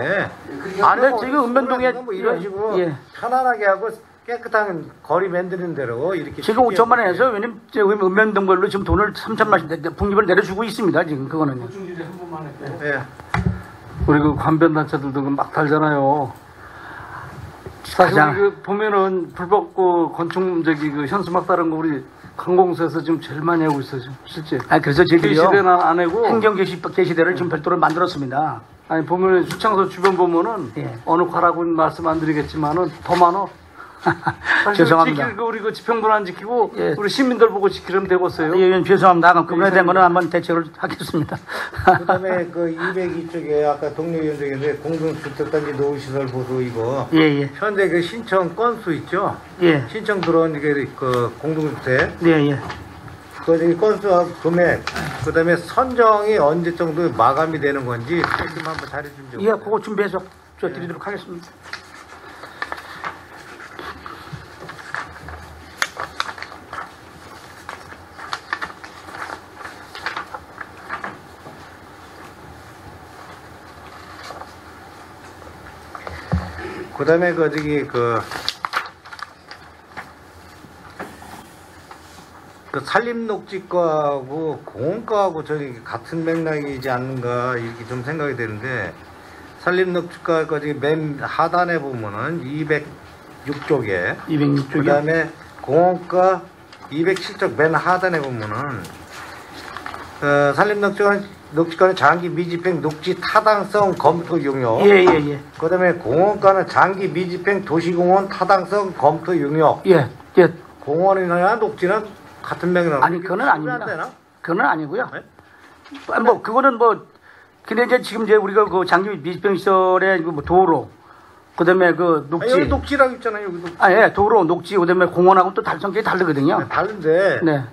안에 지금 읍면동에 뭐 이런 식으로 예. 편안하게 하고 깨끗한 거리 만드는 대로 이렇게 지금 5천만 원에서 왜냐면 읍면동별로 지금 돈을 3천만 원씩 북립을 내려주고 있습니다. 지금 그거는요. 예. 우리 그 관변단체들도 막 달잖아요. 사실 가장- 우리 그 보면은 불법 그 건축 저기 그 현수 막다른 거 우리 관공서에서 지금 제일 많이 하고 있어요. 지금 실제. 그래서 저희들이요 게시대는 안 하고 행정 게시대를 지금 별도로 만들었습니다. 아니 보면 수창소 주변 보면은 예. 어느 과라고는 말씀 안 드리겠지만은 더 많어. 사실 죄송합니다. 지킬 거 우리 그 집행부는 안 지키고 예. 우리 시민들 보고 지키면 되겠어요. 예, 죄송합니다. 그럼 그분에 대한 거는 한번 대책을 하겠습니다. 그다음에 그 202쪽에 아까 동료위원장인데 공동주택단지 노후시설 보수 이거 예, 예, 현재 그 신청 건수 있죠? 예, 신청 들어온 이게 그 공동주택 예, 예. 그 저기 건수와 금액 그다음에 선정이 언제 정도 마감이 되는 건지 좀 한번 잘해주죠. 예, 그거 준비해서 저 드리도록 하겠습니다. 그다음에 그 저기 그 산림녹지과하고 공원과하고 저기 같은 맥락이지 않는가 이렇게 좀 생각이 되는데 산림녹지과 저기 맨 하단에 보면은 206쪽에 206쪽이요. 그다음에 공원과 207쪽 맨 하단에 보면은 산림녹지과는 장기 미집행 녹지 타당성 검토 용역. 예, 예, 예. 그다음에 공원과는 장기 미집행 도시공원 타당성 검토 용역. 예, 예. 공원이나 녹지는 같은 맥락. 아니, 그건 아닙니다. 되나? 그건 아니고요. 네? 뭐 그거는 뭐 근데 이제 지금 이제 우리가 그 장기 미집행 시설의 그 뭐 도로, 그다음에 그 녹지. 여기 녹지라고 있잖아요. 여기 녹지. 예, 도로, 녹지, 그다음에 공원하고 또 성격이 다르거든요. 다른데. 네.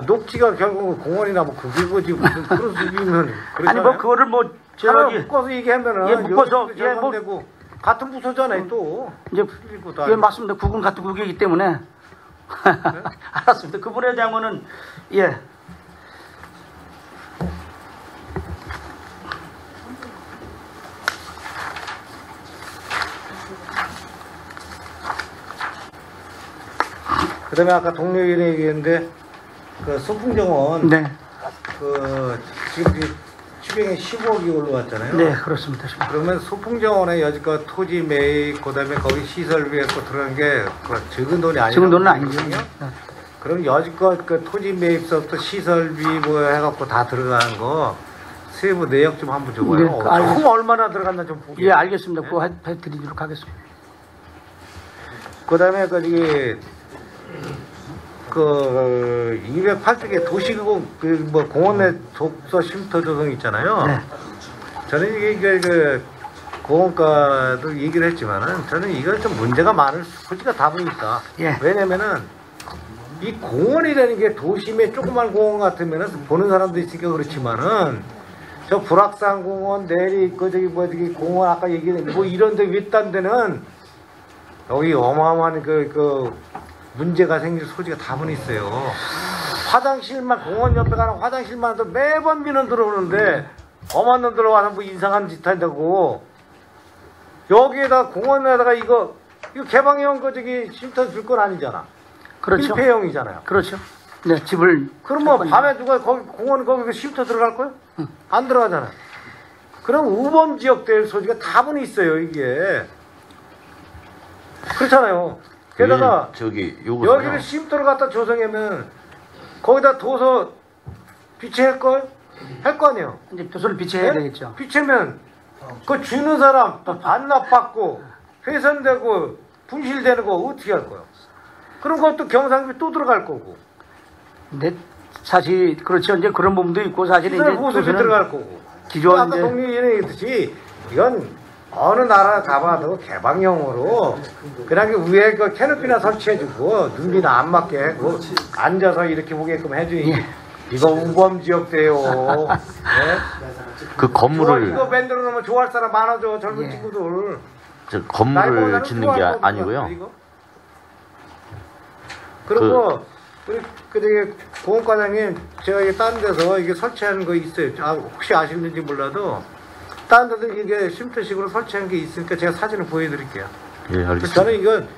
녹지가 결국은 공원이나 뭐 그게 뭐지 무슨 그런 수비면. 아니 뭐 그거를 뭐 하나 저기 묶어서 얘기하면은 예, 묶어서, 여기도 예, 뭐- 되고 같은 부서잖아요 또. 이제 틀리고 다 예, 맞습니다. 국은 같은 국이기 때문에. 알았습니다. 그분에 대한 거는 예. 그다음에 아까 동료위원회 얘기했는데 그 소풍정원 네. 그 지금 추경에 15억이 올라왔잖아요. 네, 그렇습니다. 그러면 소풍정원에 여지껏 토지 매입 그다음에 거기 시설비에 또 들어간 게 그 적은 돈이 아니에요. 적은 돈은 아니죠. 네. 그럼 여지껏 그 토지 매입서부터 시설비 뭐 해갖고 다 들어가는 거 세부 내역 좀 한번 줘봐요. 네, 알겠습니다. 총 얼마나 들어갔나 좀 보게. 예, 알겠습니다. 그거 해드리도록 하겠습니다. 그다음에 그 208쪽에 도시공 뭐 공원내 독서 쉼터 조성 있잖아요. 네. 저는 이게 그 공원과도 얘기를 했지만은 저는 이건 좀 문제가 많을 소지가 다 보니까. 예. 왜냐면은 이 공원이라는 게 도심의 조그만 공원 같으면은 보는 사람도 있으니까 그렇지만은 저 불악산 공원 내리 그 저기 뭐 저기 공원 아까 얘기했는데 뭐 이런데 윗단 데는 여기 어마어마한 그 문제가 생길 소지가 다분히 있어요. 화장실만 공원 옆에 가는 화장실만 해도 매번 민원 들어오는데 엄한 놈 들어와서 뭐 이상한 짓 한다고 여기에다 공원에다가 이거 이거 개방형 거 저기 쉼터 줄 건 아니잖아. 그렇죠. 밀폐형이잖아요. 그렇죠. 네, 집을. 그럼 뭐 밤에 누가 거기 공원 거기 쉼터 들어갈 거야? 안 들어가잖아. 그럼 우범 지역 될 소지가 다분히 있어요 이게. 그렇잖아요. 게다가 저기 여기를 쉼터를 갖다 조성하면 거기다 둬서 비치할 걸? 할 거 아니에요. 이제 벼슬을 비치해야 네? 되겠죠. 비치면 그 주는 사람 또 반납받고 훼손되고 분실되는 거 어떻게 할 거예요? 그럼 그것도 경상비 또 들어갈 거고. 근데 사실 그렇죠. 이제 그런 부분도 있고 사실 이제 보수비 들어갈 거고. 기존 아까 이제 동료 얘기했듯이 이건 어느 나라 가봐도 개방형으로 그냥 그 위에 그 캐노피나 설치해주고 눈비나 안 맞게 그 앉아서 이렇게 보게끔 해주니 이거 우범 지역대요. 네? 그 건물을 이거 만들어 놓으면 좋아할 사람 많아져 젊은 친구들. 저 건물을 짓는 게 아니고요. 그리고 우리 그 보험과장님 제가 이게 다른 데서 이게 설치하는 거 있어요. 혹시 아시는지 몰라도 다른 데도 이게 쉼터식으로 설치한 게 있으니까 제가 사진을 보여드릴게요. 예, 알겠습니다. 저는 이건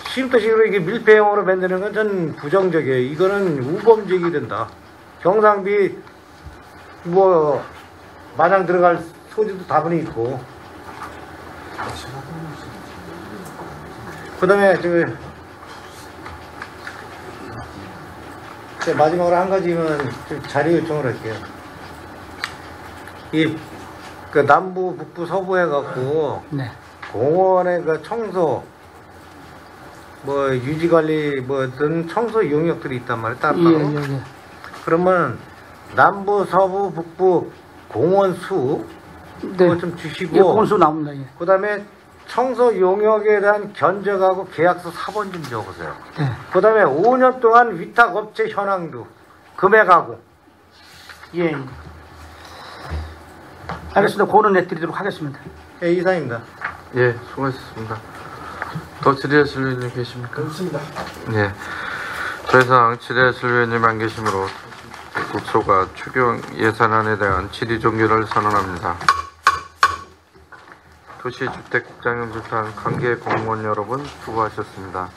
쉼터식으로 이게 밀폐형으로 만드는 건 전 부정적이에요. 이거는 우범지역이 된다. 경상비 뭐 마냥 들어갈 소지도 다분히 있고. 그다음에 마지막으로 한 가지만 자료 요청을 할게요. 그 남부, 북부, 서부 해갖고 네. 공원의 그 청소, 뭐 유지관리 뭐 등 청소 용역들이 있단 말이에요. 따로. 예. 그러면 남부, 서부, 북부 공원 수 네. 그거 좀 주시고. 예, 공수 나옵니다. 예. 그다음에 청소 용역에 대한 견적하고 계약서 사본 좀 적으세요. 네. 그다음에 5년 동안 위탁 업체 현황도 금액하고. 예. 알겠습니다. 고는 내드리도록 하겠습니다. 예, 이상입니다. 예, 수고하셨습니다. 더 질의하실 의원님 계십니까? 없습니다. 예. 더 이상 질의하실 의원님 안 계시므로 국소가 추경 예산안에 대한 질의 종결을 선언합니다. 도시주택장을 비롯한 관계 공무원 여러분 수고하셨습니다.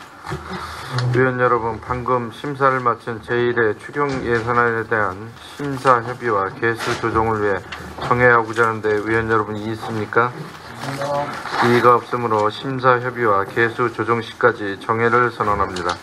의원 여러분, 방금 심사를 마친 제1회 추경 예산안에 대한 심사 협의와 개수 조정을 위해 정해하고자 하는데 의원 여러분 이의 있습니까? 이의가 없으므로 심사 협의와 개수 조정 시까지 정해를 선언합니다.